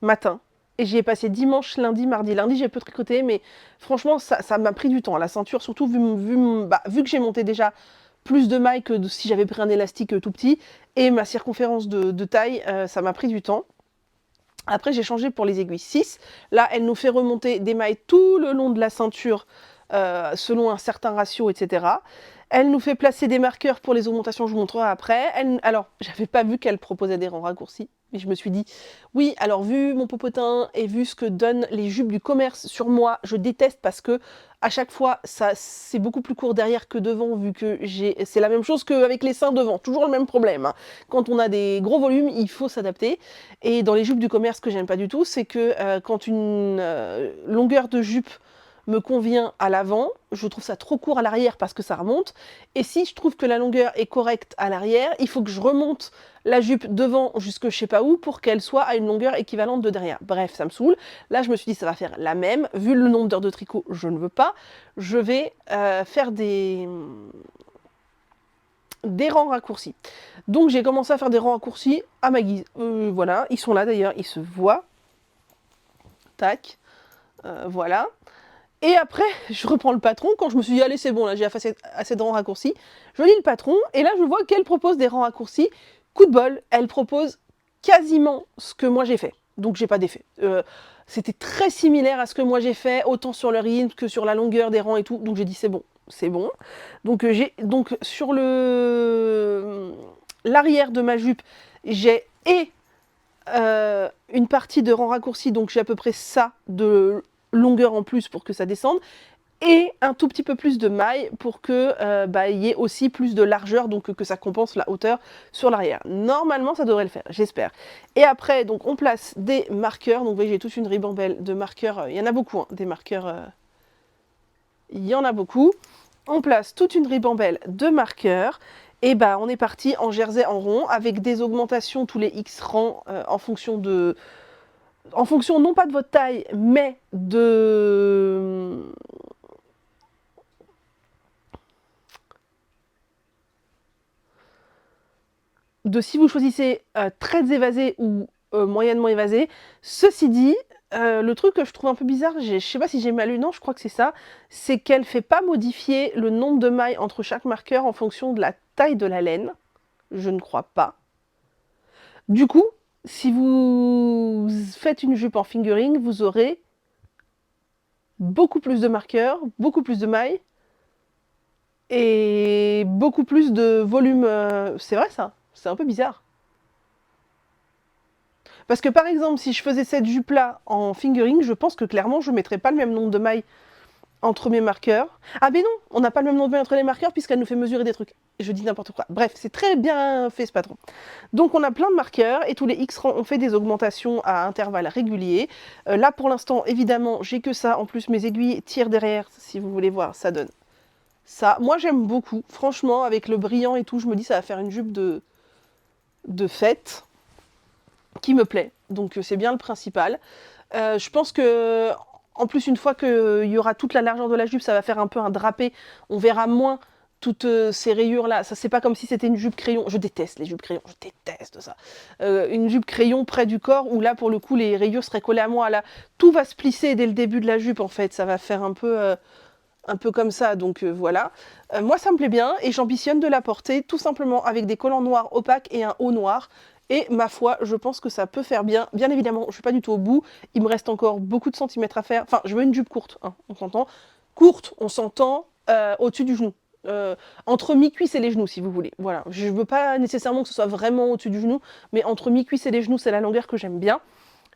matin. Et j'y ai passé dimanche, lundi, mardi. Lundi, j'ai peu tricoté, mais franchement, ça m'a pris du temps. La ceinture, surtout vu que j'ai monté déjà plus de mailles que si j'avais pris un élastique tout petit. Et ma circonférence de taille, ça m'a pris du temps. Après, j'ai changé pour les aiguilles 6. Là, elle nous fait remonter des mailles tout le long de la ceinture, selon un certain ratio, etc. Elle nous fait placer des marqueurs pour les augmentations, je vous montrerai après. Alors, j'avais pas vu qu'elle proposait des rangs raccourcis, mais je me suis dit, oui, alors vu mon popotin et vu ce que donnent les jupes du commerce sur moi, je déteste parce que à chaque fois, c'est beaucoup plus court derrière que devant, vu que c'est la même chose qu'avec les seins devant, toujours le même problème, hein. Quand on a des gros volumes, il faut s'adapter. Et dans les jupes du commerce, ce que j'aime pas du tout, c'est que quand une longueur de jupe me convient à l'avant, je trouve ça trop court à l'arrière parce que ça remonte. Et si je trouve que la longueur est correcte à l'arrière, il faut que je remonte la jupe devant jusque je sais pas où pour qu'elle soit à une longueur équivalente de derrière. Bref, ça me saoule. Là, je me suis dit, ça va faire la même. Vu le nombre d'heures de tricot, je ne veux pas. Je vais faire des rangs raccourcis. Donc j'ai commencé à faire des rangs raccourcis à ma guise. Voilà, ils sont là d'ailleurs, ils se voient. Tac, voilà. Et après, je reprends le patron, quand je me suis dit, allez, c'est bon, là, j'ai assez de rangs raccourcis. Je lis le patron, et là, je vois qu'elle propose des rangs raccourcis. Coup de bol, elle propose quasiment ce que moi j'ai fait. Donc, j'ai pas d'effet. C'était très similaire à ce que moi j'ai fait, autant sur le rythme que sur la longueur des rangs et tout. Donc, j'ai dit, c'est bon, c'est bon. Donc, sur l'arrière de ma jupe, j'ai une partie de rangs raccourcis, donc j'ai à peu près ça de longueur en plus pour que ça descende, et un tout petit peu plus de maille pour que y ait aussi plus de largeur, donc que ça compense la hauteur sur l'arrière. Normalement, ça devrait le faire, j'espère. Et après, donc on place des marqueurs. Donc vous voyez, j'ai toute une ribambelle de marqueurs. Il y en a beaucoup, hein, des marqueurs. Il y en a beaucoup. On place toute une ribambelle de marqueurs. Et bah on est parti en jersey en rond avec des augmentations tous les X rangs en fonction non pas de votre taille, mais de si vous choisissez très évasé ou moyennement évasé. Ceci dit, le truc que je trouve un peu bizarre, je sais pas si j'ai mal lu, non, je crois que c'est ça, c'est qu'elle ne fait pas modifier le nombre de mailles entre chaque marqueur en fonction de la taille de la laine. Je ne crois pas. Du coup, si vous faites une jupe en fingering, vous aurez beaucoup plus de marqueurs, beaucoup plus de mailles et beaucoup plus de volume. C'est vrai ça? C'est un peu bizarre. Parce que par exemple, si je faisais cette jupe-là en fingering, je pense que clairement, je ne mettrais pas le même nombre de mailles entre mes marqueurs. Ah mais non, on n'a pas le même nombre entre les marqueurs puisqu'elle nous fait mesurer des trucs. Je dis n'importe quoi. Bref, c'est très bien fait ce patron. Donc on a plein de marqueurs et tous les X rangs ont fait des augmentations à intervalles réguliers. Là pour l'instant, évidemment, j'ai que ça. En plus, mes aiguilles tirent derrière, si vous voulez voir, ça donne ça. Moi j'aime beaucoup. Franchement, avec le brillant et tout, je me dis ça va faire une jupe de fête qui me plaît. Donc c'est bien le principal. Je pense que, en plus, une fois qu'il y aura toute la largeur de la jupe, ça va faire un peu un drapé. On verra moins toutes ces rayures-là. Ça, c'est pas comme si c'était une jupe crayon. Je déteste les jupes crayons, je déteste ça. Une jupe crayon près du corps, où là, pour le coup, les rayures seraient collées à moi. Là, tout va se plisser dès le début de la jupe, en fait. Ça va faire un peu comme ça, donc voilà. Moi, ça me plaît bien, et j'ambitionne de la porter, tout simplement avec des collants noirs opaques et un haut noir. Et ma foi, je pense que ça peut faire bien. Bien évidemment, je suis pas du tout au bout. Il me reste encore beaucoup de centimètres à faire. Enfin, je veux une jupe courte, hein, on s'entend. Courte, on s'entend, au-dessus du genou. Entre mi-cuisse et les genoux, si vous voulez. Voilà. Je veux pas nécessairement que ce soit vraiment au-dessus du genou, mais entre mi-cuisse et les genoux, c'est la longueur que j'aime bien.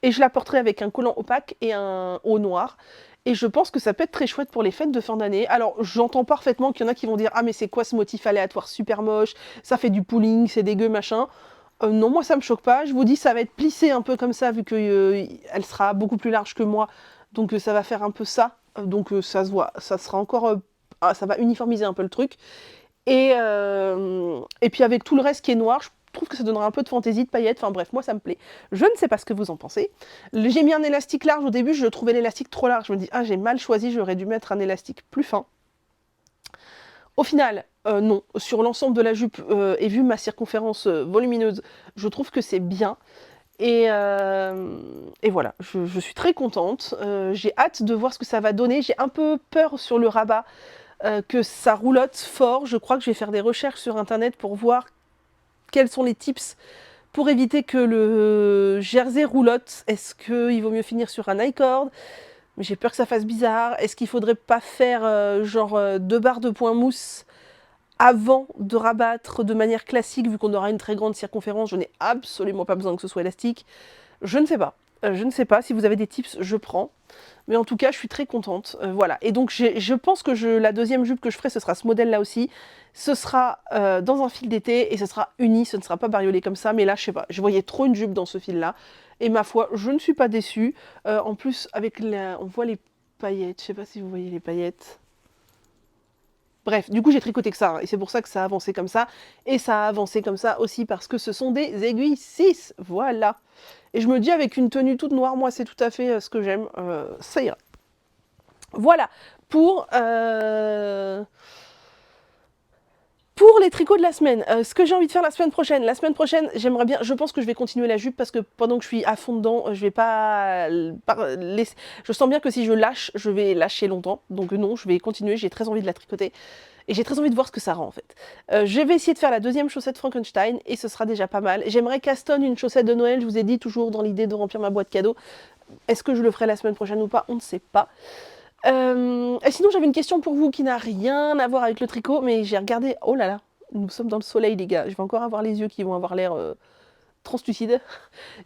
Et je la porterai avec un collant opaque et un haut noir. Et je pense que ça peut être très chouette pour les fêtes de fin d'année. Alors, j'entends parfaitement qu'il y en a qui vont dire « Ah, mais c'est quoi ce motif aléatoire super moche? Ça fait du pooling, c'est dégueu, machin. » Non, moi ça me choque pas. Je vous dis, ça va être plissé un peu comme ça, vu qu'elle sera beaucoup plus large que moi. Donc ça va faire un peu ça. Donc ça se voit. Ça sera encore... ça va uniformiser un peu le truc. Et puis avec tout le reste qui est noir, je trouve que ça donnera un peu de fantaisie, de paillettes. Enfin bref, moi ça me plaît. Je ne sais pas ce que vous en pensez. J'ai mis un élastique large au début, je trouvais l'élastique trop large. Je me dis, ah j'ai mal choisi, j'aurais dû mettre un élastique plus fin. Au final, non. Sur l'ensemble de la jupe, et vu ma circonférence volumineuse, je trouve que c'est bien. Et voilà, je suis très contente. J'ai hâte de voir ce que ça va donner. J'ai un peu peur sur le rabat, que ça roulotte fort. Je crois que je vais faire des recherches sur internet pour voir quels sont les tips pour éviter que le jersey roulotte. Est-ce qu'il vaut mieux finir sur un I-cord? Mais j'ai peur que ça fasse bizarre. Est-ce qu'il faudrait pas faire genre 2 barres de point mousse avant de rabattre de manière classique, vu qu'on aura une très grande circonférence? Je n'ai absolument pas besoin que ce soit élastique. Je ne sais pas. Je ne sais pas. Si vous avez des tips, je prends. Mais en tout cas, je suis très contente. Voilà. Et donc, je pense que la deuxième jupe que je ferai, ce sera ce modèle-là aussi. Ce sera dans un fil d'été et ce sera uni. Ce ne sera pas bariolé comme ça. Mais là, je sais pas. Je voyais trop une jupe dans ce fil-là. Et ma foi, je ne suis pas déçue. En plus, on voit les paillettes. Je sais pas si vous voyez les paillettes. Bref, du coup j'ai tricoté que ça, hein, et c'est pour ça que ça a avancé comme ça. Et ça a avancé comme ça aussi parce que ce sont des aiguilles 6, voilà. Et je me dis avec une tenue toute noire, moi c'est tout à fait ce que j'aime, ça ira. Voilà, pour les tricots de la semaine, ce que j'ai envie de faire la semaine prochaine, j'aimerais bien, je pense que je vais continuer la jupe parce que pendant que je suis à fond dedans, je vais pas laisser, je sens bien que si je lâche, je vais lâcher longtemps, donc non, je vais continuer, j'ai très envie de la tricoter. Et j'ai très envie de voir ce que ça rend en fait. Je vais essayer de faire la deuxième chaussette Frankenstein et ce sera déjà pas mal. J'aimerais castonne une chaussette de Noël, je vous ai dit, toujours dans l'idée de remplir ma boîte cadeau. Est-ce que je le ferai la semaine prochaine ou pas? On ne sait pas. Et sinon j'avais une question pour vous qui n'a rien à voir avec le tricot, mais j'ai regardé... Oh là là, nous sommes dans le soleil les gars, je vais encore avoir les yeux qui vont avoir l'air translucides.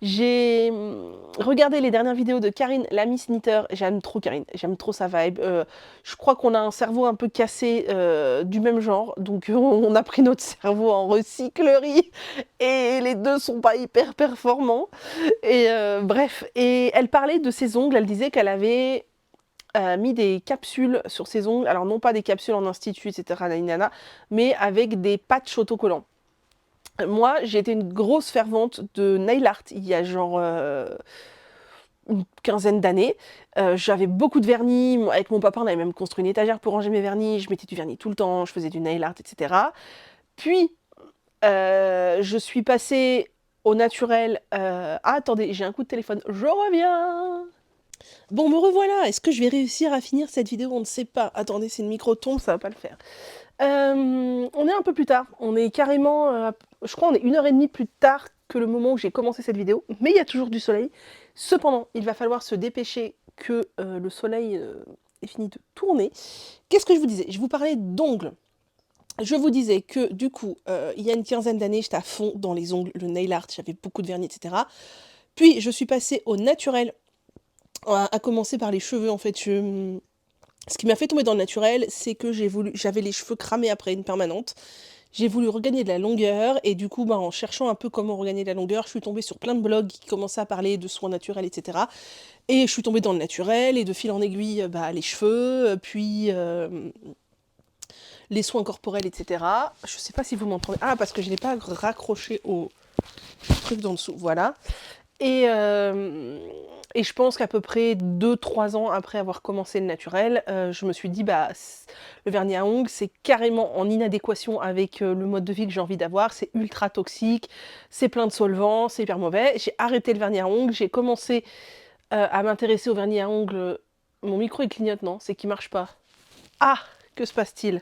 J'ai regardé les dernières vidéos de Karine, la Miss Knitter. J'aime trop Karine, j'aime trop sa vibe. Je crois qu'on a un cerveau un peu cassé du même genre, donc on a pris notre cerveau en recyclerie et les deux sont pas hyper performants. Et bref, et elle parlait de ses ongles, elle disait qu'elle avait mis des capsules sur ses ongles, alors non pas des capsules en institut, etc., naninana, mais avec des patchs autocollants. Moi, j'ai été une grosse fervente de nail art il y a genre une quinzaine d'années. J'avais beaucoup de vernis. Avec mon papa, on avait même construit une étagère pour ranger mes vernis. Je mettais du vernis tout le temps, je faisais du nail art, etc. Puis, je suis passée au naturel. Ah, attendez, j'ai un coup de téléphone. Je reviens. Bon, me revoilà. Est-ce que je vais réussir à finir cette vidéo? On ne sait pas. Attendez, si le micro tombe, ça va pas le faire. On est un peu plus tard. On est carrément... je crois on est 1h30 plus tard que le moment où j'ai commencé cette vidéo. Mais il y a toujours du soleil. Cependant, il va falloir se dépêcher que le soleil ait fini de tourner. Qu'est-ce que je vous disais? Je vous parlais d'ongles. Je vous disais que du coup, il y a une quinzaine d'années, j'étais à fond dans les ongles, le nail art, j'avais beaucoup de vernis, etc. Puis je suis passée au naturel, à commencer par les cheveux en fait. Ce qui m'a fait tomber dans le naturel, c'est que j'avais les cheveux cramés après une permanente. J'ai voulu regagner de la longueur et du coup, bah, en cherchant un peu comment regagner de la longueur, je suis tombée sur plein de blogs qui commençaient à parler de soins naturels, et cetera. Et je suis tombée dans le naturel et de fil en aiguille, bah, les cheveux, puis les soins corporels, etc. Je sais pas si vous m'entendez. Ah, parce que je n'ai pas raccroché au truc d'en dessous, voilà. Et je pense qu'à peu près 2-3 ans après avoir commencé le naturel, je me suis dit, bah, le vernis à ongles, c'est carrément en inadéquation avec le mode de vie que j'ai envie d'avoir. C'est ultra toxique, c'est plein de solvants, c'est hyper mauvais. J'ai arrêté le vernis à ongles, j'ai commencé à m'intéresser au vernis à ongles. Mon micro il clignote, non? C'est qu'il marche pas. Ah, que se passe-t-il?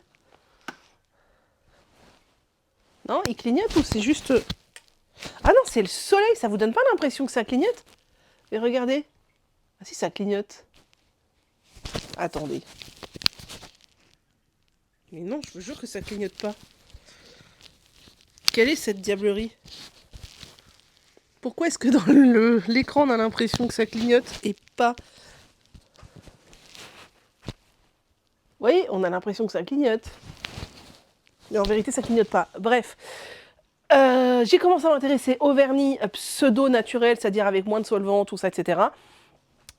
Non, il clignote ou c'est juste... Ah non, c'est le soleil, ça vous donne pas l'impression que ça clignote? Mais regardez. Ah si, ça clignote. Attendez. Mais non, je vous jure que ça clignote pas. Quelle est cette diablerie? Pourquoi est-ce que dans l'écran on a l'impression que ça clignote et pas... Vous voyez, on a l'impression que ça clignote. Mais en vérité, ça clignote pas. Bref. J'ai commencé à m'intéresser au vernis pseudo-naturel, c'est-à-dire avec moins de solvants, tout ça, etc.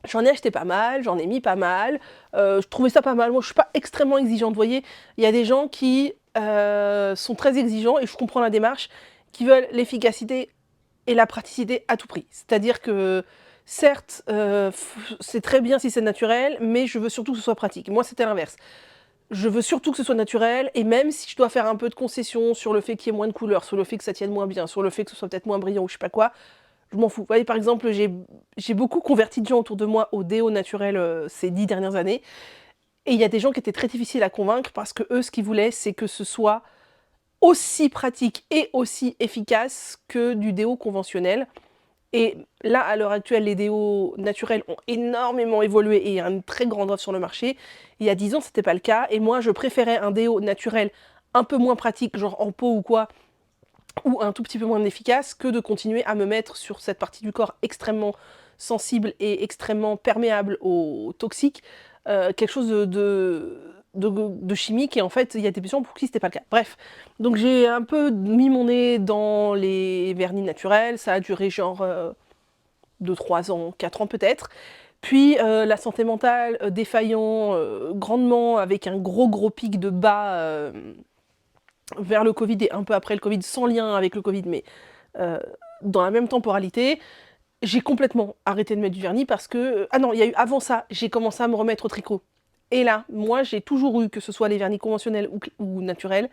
J'en ai acheté pas mal, j'en ai mis pas mal. Je trouvais ça pas mal. Moi, je suis pas extrêmement exigeante. Vous voyez, il y a des gens qui sont très exigeants, et je comprends la démarche, qui veulent l'efficacité et la praticité à tout prix. C'est-à-dire que, certes, c'est très bien si c'est naturel, mais je veux surtout que ce soit pratique. Moi, c'était l'inverse. Je veux surtout que ce soit naturel, et même si je dois faire un peu de concession sur le fait qu'il y ait moins de couleurs, sur le fait que ça tienne moins bien, sur le fait que ce soit peut-être moins brillant ou je sais pas quoi, je m'en fous. Vous voyez, par exemple, j'ai beaucoup converti de gens autour de moi au déo naturel ces 10 dernières années, et il y a des gens qui étaient très difficiles à convaincre parce que eux, ce qu'ils voulaient, c'est que ce soit aussi pratique et aussi efficace que du déo conventionnel. Et là, à l'heure actuelle, les déos naturels ont énormément évolué et il y a une très grande offre sur le marché. Il y a 10 ans, c'était pas le cas. Et moi, je préférais un déo naturel un peu moins pratique, genre en peau ou quoi, ou un tout petit peu moins efficace, que de continuer à me mettre sur cette partie du corps extrêmement sensible et extrêmement perméable aux toxiques, quelque chose de chimique, et en fait, il y a des gens pour qui c'était pas le cas. Bref, donc j'ai un peu mis mon nez dans les vernis naturels, ça a duré genre de 3 ans, 4 ans peut-être. Puis la santé mentale défaillant grandement, avec un gros pic de bas vers le Covid et un peu après le Covid, sans lien avec le Covid, mais dans la même temporalité. J'ai complètement arrêté de mettre du vernis parce que... Ah non, il y a eu avant ça, j'ai commencé à me remettre au tricot. Et là, moi, j'ai toujours eu, que ce soit les vernis conventionnels ou naturels,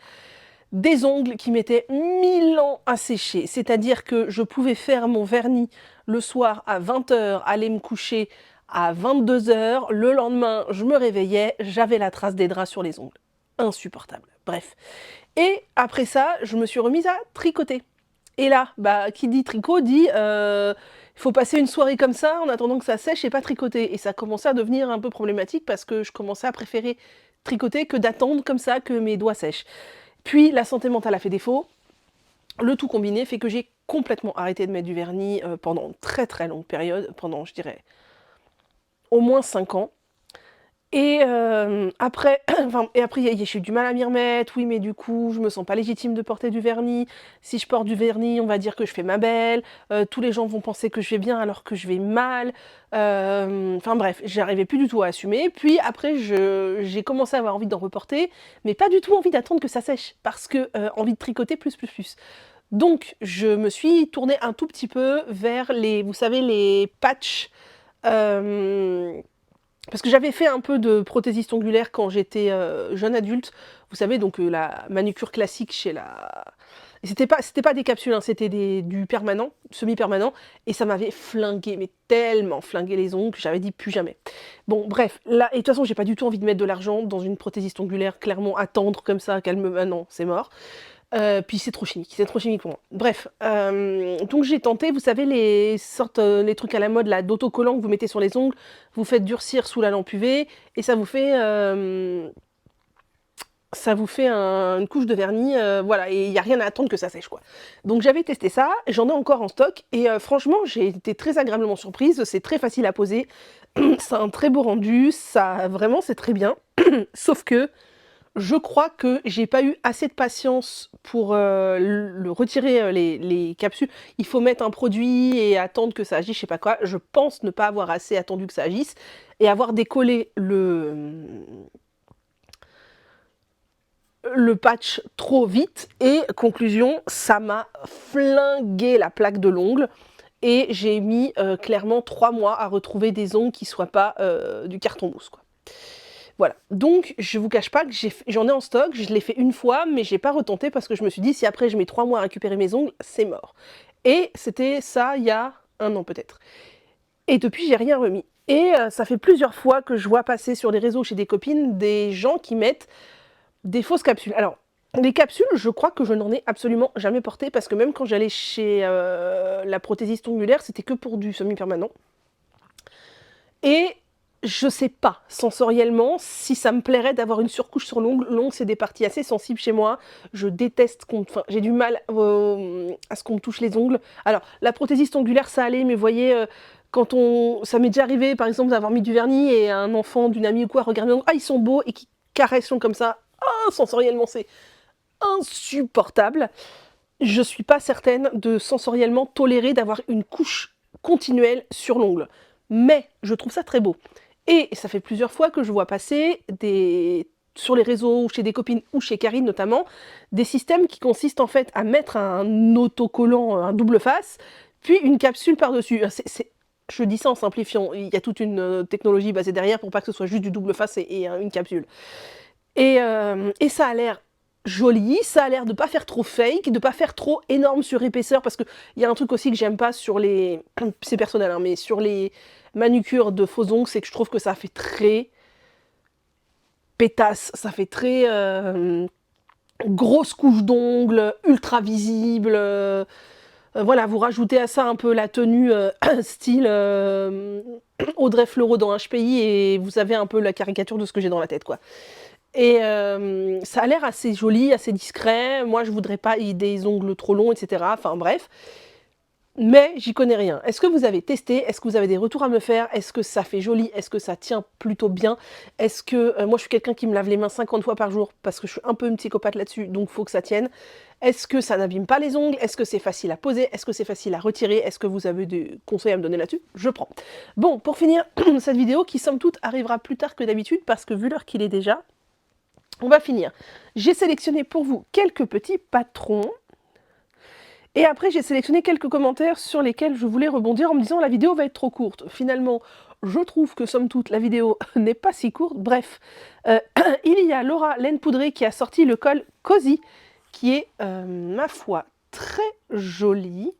des ongles qui mettaient 1000 ans à sécher. C'est-à-dire que je pouvais faire mon vernis le soir à 20h, aller me coucher à 22h. Le lendemain, je me réveillais, j'avais la trace des draps sur les ongles. Insupportable. Bref. Et après ça, je me suis remise à tricoter. Et là, bah, qui dit tricot dit il faut passer une soirée comme ça en attendant que ça sèche et pas tricoter. Et ça commençait à devenir un peu problématique parce que je commençais à préférer tricoter que d'attendre comme ça que mes doigts sèchent. Puis la santé mentale a fait défaut. Le tout combiné fait que j'ai complètement arrêté de mettre du vernis pendant une très longue période, pendant, je dirais, au moins 5 ans. Et après, j'ai eu du mal à m'y remettre. Oui, mais du coup, je me sens pas légitime de porter du vernis. Si je porte du vernis, on va dire que je fais ma belle. Tous les gens vont penser que je vais bien alors que je vais mal. Enfin bref, j'arrivais plus du tout à assumer. Puis après, j'ai commencé à avoir envie d'en reporter, mais pas du tout envie d'attendre que ça sèche, parce que envie de tricoter plus. Donc, je me suis tournée un tout petit peu vers vous savez, les patchs. Parce que j'avais fait un peu de prothésiste ongulaire quand j'étais jeune adulte. Vous savez, donc la manucure classique chez la... Et c'était pas des capsules, hein, c'était du permanent, semi-permanent. Et ça m'avait flingué, mais tellement flingué les ongles que j'avais dit plus jamais. Bon, bref, là, et de toute façon, j'ai pas du tout envie de mettre de l'argent dans une prothésiste ongulaire, clairement attendre comme ça, qu'elle me... Ah non, c'est mort. Puis c'est trop chimique pour moi. Bref, donc j'ai tenté, vous savez, les trucs à la mode, là, d'autocollants que vous mettez sur les ongles, vous faites durcir sous la lampe UV, et ça vous fait ça vous fait une couche de vernis, voilà, et il n'y a rien à attendre que ça sèche, quoi. Donc j'avais testé ça, j'en ai encore en stock, et franchement, j'ai été très agréablement surprise, c'est très facile à poser, ça a un très beau rendu, ça, vraiment, c'est très bien, sauf que je crois que j'ai pas eu assez de patience pour retirer les capsules. Il faut mettre un produit et attendre que ça agisse, je sais pas quoi. Je pense ne pas avoir assez attendu que ça agisse et avoir décollé le patch trop vite. Et conclusion, ça m'a flingué la plaque de l'ongle. Et j'ai mis clairement 3 mois à retrouver des ongles qui soient pas du carton mousse, quoi. Voilà, donc je vous cache pas que j'en ai en stock, je l'ai fait une fois, mais j'ai pas retenté parce que je me suis dit, si après je mets 3 mois à récupérer mes ongles, c'est mort. Et c'était ça il y a 1 an peut-être. Et depuis, j'ai rien remis. Et ça fait plusieurs fois que je vois passer sur les réseaux chez des copines des gens qui mettent des fausses capsules. Alors, les capsules, je crois que je n'en ai absolument jamais porté parce que même quand j'allais chez la prothésiste ongulaire, c'était que pour du semi-permanent. Et je sais pas, sensoriellement, si ça me plairait d'avoir une surcouche sur l'ongle. L'ongle, c'est des parties assez sensibles chez moi. Je déteste enfin, j'ai du mal à ce qu'on me touche les ongles. Alors, la prothésiste ongulaire, ça allait, mais vous voyez, quand ça m'est déjà arrivé, par exemple, d'avoir mis du vernis et un enfant d'une amie ou quoi regarde mes ongles, ah, ils sont beaux, et qui caresse comme ça. Ah, sensoriellement, c'est insupportable. Je suis pas certaine de sensoriellement tolérer d'avoir une couche continuelle sur l'ongle. Mais je trouve ça très beau. Et ça fait plusieurs fois que je vois passer sur les réseaux, ou chez des copines, ou chez Karine notamment, des systèmes qui consistent en fait à mettre un autocollant, un double face, puis une capsule par-dessus. Je dis ça en simplifiant, il y a toute une technologie basée derrière pour pas que ce soit juste du double face et une capsule. Et ça a l'air joli, ça a l'air de pas faire trop fake, de pas faire trop énorme sur épaisseur, parce qu'il y a un truc aussi que j'aime pas sur les... c'est personnel, hein, mais sur les manucures de faux ongles, c'est que je trouve que ça fait très pétasse, ça fait très grosse couche d'ongles, ultra visible. Voilà, vous rajoutez à ça un peu la tenue style Audrey Fleurot dans HPI et vous avez un peu la caricature de ce que j'ai dans la tête, quoi. Et ça a l'air assez joli, assez discret. Moi, je voudrais pas des ongles trop longs, etc. Enfin, bref. Mais j'y connais rien. Est-ce que vous avez testé? Est-ce que vous avez des retours à me faire? Est-ce que ça fait joli? Est-ce que ça tient plutôt bien? Est-ce que... moi, je suis quelqu'un qui me lave les mains 50 fois par jour parce que je suis un peu une psychopathe là-dessus, donc il faut que ça tienne. Est-ce que ça n'abîme pas les ongles? Est-ce que c'est facile à poser? Est-ce que c'est facile à retirer? Est-ce que vous avez des conseils à me donner là-dessus? Je prends. Bon, pour finir cette vidéo qui, somme toute, arrivera plus tard que d'habitude parce que vu l'heure qu'il est déjà, on va finir. J'ai sélectionné pour vous quelques petits patrons. Et après, j'ai sélectionné quelques commentaires sur lesquels je voulais rebondir en me disant la vidéo va être trop courte. Finalement, je trouve que somme toute, la vidéo n'est pas si courte. Bref, il y a Laura Laine Poudrée qui a sorti le col Cozy, qui est, ma foi, très joli.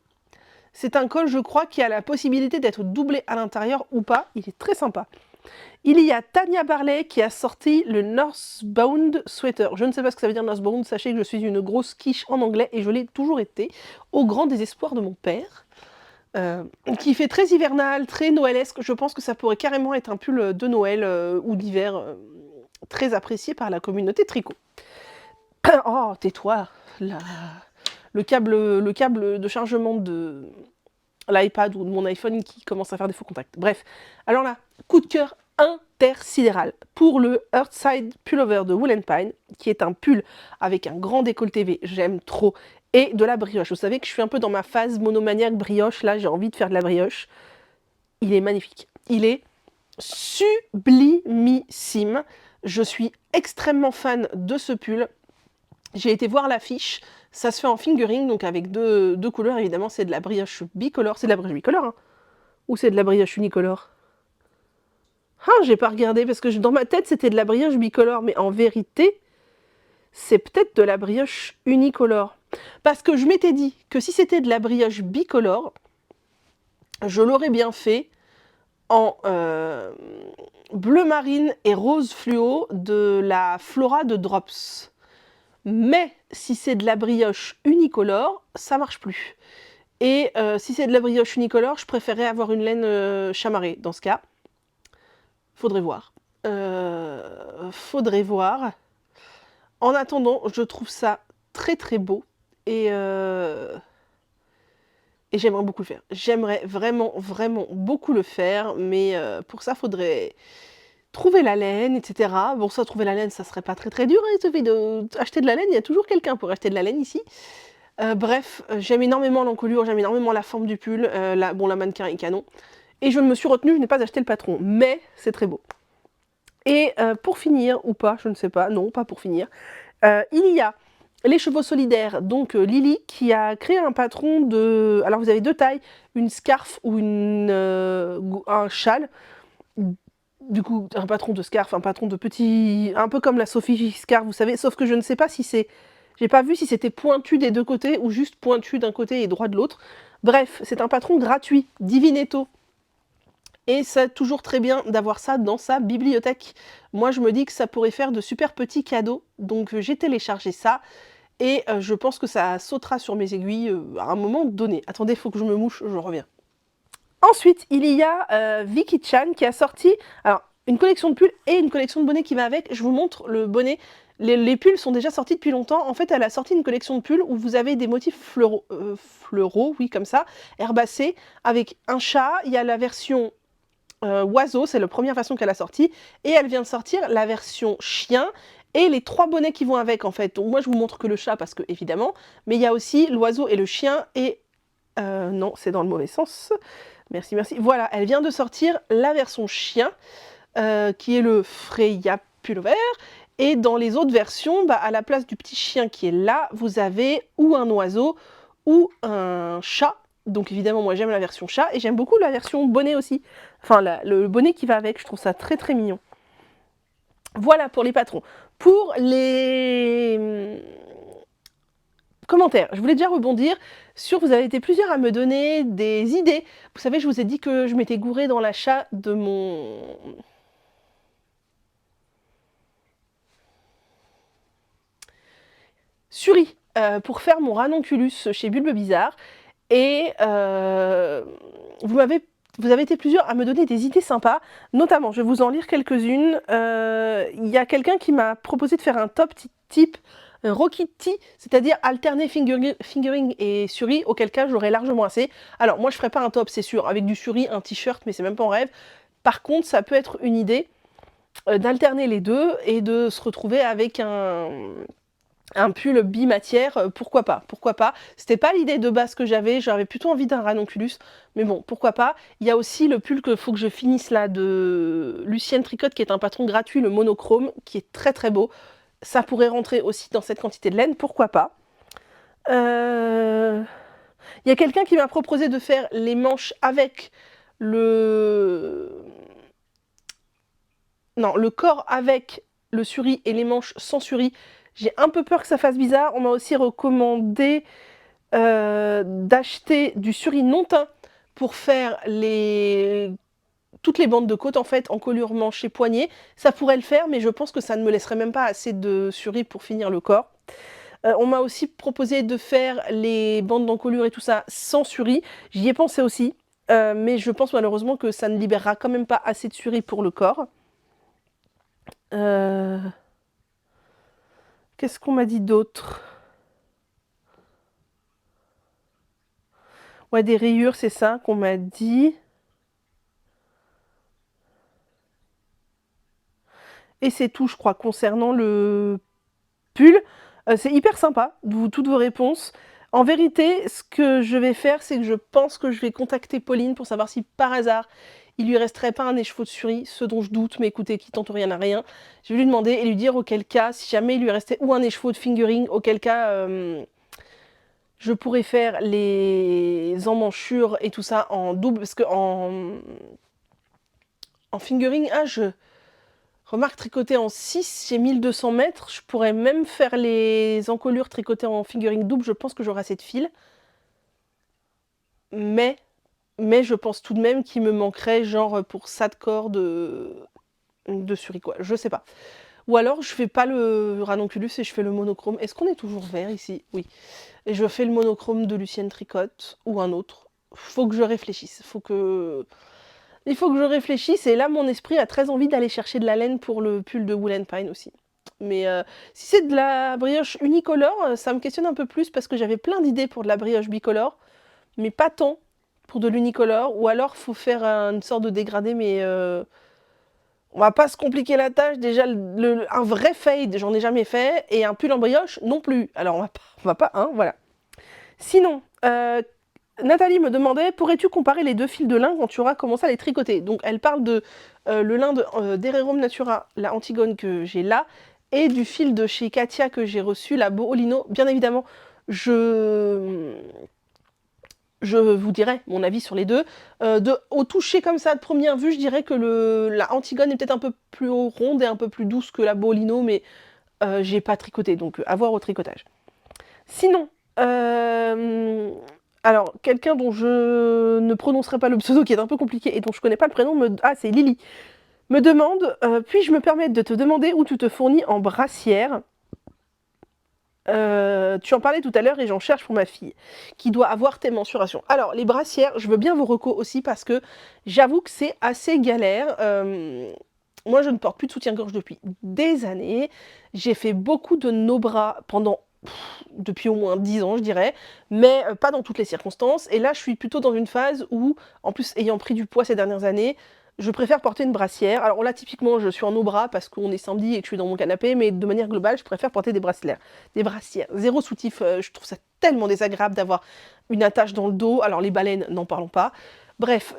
C'est un col, je crois, qui a la possibilité d'être doublé à l'intérieur ou pas. Il est très sympa. Il y a Tania Barley qui a sorti le Northbound Sweater. Je ne sais pas ce que ça veut dire Northbound, sachez que je suis une grosse quiche en anglais et je l'ai toujours été, au grand désespoir de mon père, qui fait très hivernal, très noëlesque. Je pense que ça pourrait carrément être un pull de Noël ou d'hiver, très apprécié par la communauté tricot. Oh, tais-toi, le câble de chargement de l'iPad ou de mon iPhone qui commence à faire des faux contacts. Bref, alors là, coup de cœur intersidéral pour le Earthside Pullover de Wool Pine, qui est un pull avec un grand décolleté V, j'aime trop, et de la brioche. Vous savez que je suis un peu dans ma phase monomaniaque brioche, là j'ai envie de faire de la brioche. Il est magnifique, il est sublimissime. Je suis extrêmement fan de ce pull. J'ai été voir l'affiche, ça se fait en fingering, donc avec deux couleurs, évidemment, c'est de la brioche bicolore. C'est de la brioche bicolore, hein? Ou c'est de la brioche unicolore? Ah, j'ai pas regardé, parce que dans ma tête, c'était de la brioche bicolore, mais en vérité, c'est peut-être de la brioche unicolore. Parce que je m'étais dit que si c'était de la brioche bicolore, je l'aurais bien fait en bleu marine et rose fluo de la Flora de Drops. Mais si c'est de la brioche unicolore, ça marche plus. Et si c'est de la brioche unicolore, je préférerais avoir une laine chamarrée dans ce cas. Faudrait voir. Faudrait voir. En attendant, je trouve ça très très beau et j'aimerais beaucoup le faire. J'aimerais vraiment, vraiment beaucoup le faire, mais pour ça, faudrait trouver la laine, et cetera. Bon, ça, trouver la laine, ça serait pas très très dur, hein, il suffit d'acheter de la laine, il y a toujours quelqu'un pour acheter de la laine ici. Bref, j'aime énormément l'encolure, j'aime énormément la forme du pull, la mannequin est canon. Et je me suis retenue, je n'ai pas acheté le patron, mais c'est très beau. Et pour finir, ou pas, je ne sais pas, non, pas pour finir, il y a les chevaux solidaires, donc Lily, qui a créé un patron de... Alors vous avez deux tailles, une scarf ou un châle. Du coup, un patron de scarf, un patron de petit... Un peu comme la Sophie Scarf, vous savez, sauf que je ne sais pas si c'est... J'ai pas vu si c'était pointu des deux côtés ou juste pointu d'un côté et droit de l'autre. Bref, c'est un patron gratuit, Divinetto. Et c'est toujours très bien d'avoir ça dans sa bibliothèque. Moi, je me dis que ça pourrait faire de super petits cadeaux. Donc, j'ai téléchargé ça. Et je pense que ça sautera sur mes aiguilles à un moment donné. Attendez, il faut que je me mouche, je reviens. Ensuite, il y a Vicky Chan qui a sorti alors, une collection de pulls et une collection de bonnets qui va avec. Je vous montre le bonnet. Les pulls sont déjà sortis depuis longtemps. En fait, elle a sorti une collection de pulls où vous avez des motifs fleuraux, oui, comme ça, herbacés, avec un chat. Il y a la version oiseau, c'est la première version qu'elle a sortie, et elle vient de sortir la version chien, et les trois bonnets qui vont avec, en fait. Donc moi, je vous montre que le chat, parce que, évidemment, mais il y a aussi l'oiseau et le chien, et... non, c'est dans le mauvais sens. Merci, merci. Voilà, elle vient de sortir la version chien, qui est le Freya Pullover, et dans les autres versions, bah, à la place du petit chien qui est là, vous avez ou un oiseau, ou un chat. Donc évidemment, moi j'aime la version chat, et j'aime beaucoup la version bonnet aussi. Enfin, le bonnet qui va avec, je trouve ça très très mignon. Voilà pour les patrons. Pour les commentaires, je voulais déjà rebondir sur, vous avez été plusieurs à me donner des idées. Vous savez, je vous ai dit que je m'étais gourée dans l'achat de mon... Suri, pour faire mon ranonculus chez Bulbe Bizarre. Et vous avez été plusieurs à me donner des idées sympas, notamment, je vais vous en lire quelques-unes. Il y a quelqu'un qui m'a proposé de faire un top type Rocky T, c'est-à-dire alterner fingering et suri, auquel cas j'aurais largement assez. Alors moi je ferai pas un top, c'est sûr, avec du suri, un t-shirt, mais c'est même pas en rêve. Par contre, ça peut être une idée d'alterner les deux et de se retrouver avec un pull bimatière, pourquoi pas, pourquoi pas. C'était pas l'idée de base que j'avais plutôt envie d'un ranonculus, mais bon, pourquoi pas. Il y a aussi le pull qu'il faut que je finisse là de Lucienne Tricotte, qui est un patron gratuit, le monochrome, qui est très très beau. Ça pourrait rentrer aussi dans cette quantité de laine, pourquoi pas. Il y a quelqu'un qui m'a proposé de faire les manches avec le corps avec le suri et les manches sans suri. J'ai un peu peur que ça fasse bizarre. On m'a aussi recommandé d'acheter du suri non teint pour faire toutes les bandes de côte en fait, en colure manche et poignet. Ça pourrait le faire, mais je pense que ça ne me laisserait même pas assez de suri pour finir le corps. On m'a aussi proposé de faire les bandes d'encolure et tout ça sans suri. J'y ai pensé aussi, mais je pense malheureusement que ça ne libérera quand même pas assez de suri pour le corps. Qu'est-ce qu'on m'a dit d'autre? Ouais, des rayures, c'est ça qu'on m'a dit. Et c'est tout, je crois, concernant le pull. C'est hyper sympa, toutes vos réponses. En vérité, ce que je vais faire, c'est que je pense que je vais contacter Pauline pour savoir si, par hasard, il lui resterait pas un écheveau de suri, ce dont je doute, mais écoutez, qui tente rien à rien. Je vais lui demander et lui dire auquel cas, si jamais il lui restait ou un écheveau de fingering, auquel cas... je pourrais faire les emmanchures et tout ça en double, parce que en fingering, je remarque tricoter en 6, j'ai 1200 mètres, je pourrais même faire les encolures tricotées en fingering double, je pense que j'aurai assez de fil. Mais je pense tout de même qu'il me manquerait genre pour ça de corps de suri quoi, je sais pas. Ou alors je fais pas le ranonculus et je fais le monochrome. Est-ce qu'on est toujours vert ici? Oui. Et je fais le monochrome de Lucienne Tricotte ou un autre. Faut que je réfléchisse. Il faut que je réfléchisse et là mon esprit a très envie d'aller chercher de la laine pour le pull de Wool and Pine aussi. Mais si c'est de la brioche unicolore, ça me questionne un peu plus parce que j'avais plein d'idées pour de la brioche bicolore, mais pas tant pour de l'unicolore. Ou alors, faut faire une sorte de dégradé, mais on va pas se compliquer la tâche. Déjà, un vrai fade, j'en ai jamais fait, et un pull en brioche non plus. Alors, on va pas, hein, voilà. Sinon, Nathalie me demandait, pourrais-tu comparer les 2 fils de lin quand tu auras commencé à les tricoter? Donc elle parle de le lin d'Hererum Natura, la Antigone que j'ai là, et du fil de chez Katia que j'ai reçu, la Boholino. Bien évidemment, je vous dirai mon avis sur les deux. Au toucher comme ça, de première vue, je dirais que la Antigone est peut-être un peu plus ronde et un peu plus douce que la Boholino, mais j'ai pas tricoté, donc à voir au tricotage. Sinon, alors, quelqu'un dont je ne prononcerai pas le pseudo, qui est un peu compliqué, et dont je connais pas le prénom, ah, c'est Lily, me demande, puis-je me permettre de te demander où tu te fournis en brassière? Tu en parlais tout à l'heure et j'en cherche pour ma fille, qui doit avoir tes mensurations. Alors, les brassières, je veux bien vos recos aussi, parce que j'avoue que c'est assez galère. Moi, je ne porte plus de soutien-gorge depuis des années. J'ai fait beaucoup de no bras depuis au moins 10 ans, je dirais, mais pas dans toutes les circonstances. Et là, je suis plutôt dans une phase où, en plus, ayant pris du poids ces dernières années, je préfère porter une brassière. Alors là, typiquement, je suis en no bras parce qu'on est samedi et que je suis dans mon canapé, mais de manière globale, je préfère porter des brassières. Des brassières. Zéro soutif, je trouve ça tellement désagréable d'avoir une attache dans le dos. Alors les baleines, n'en parlons pas. Bref,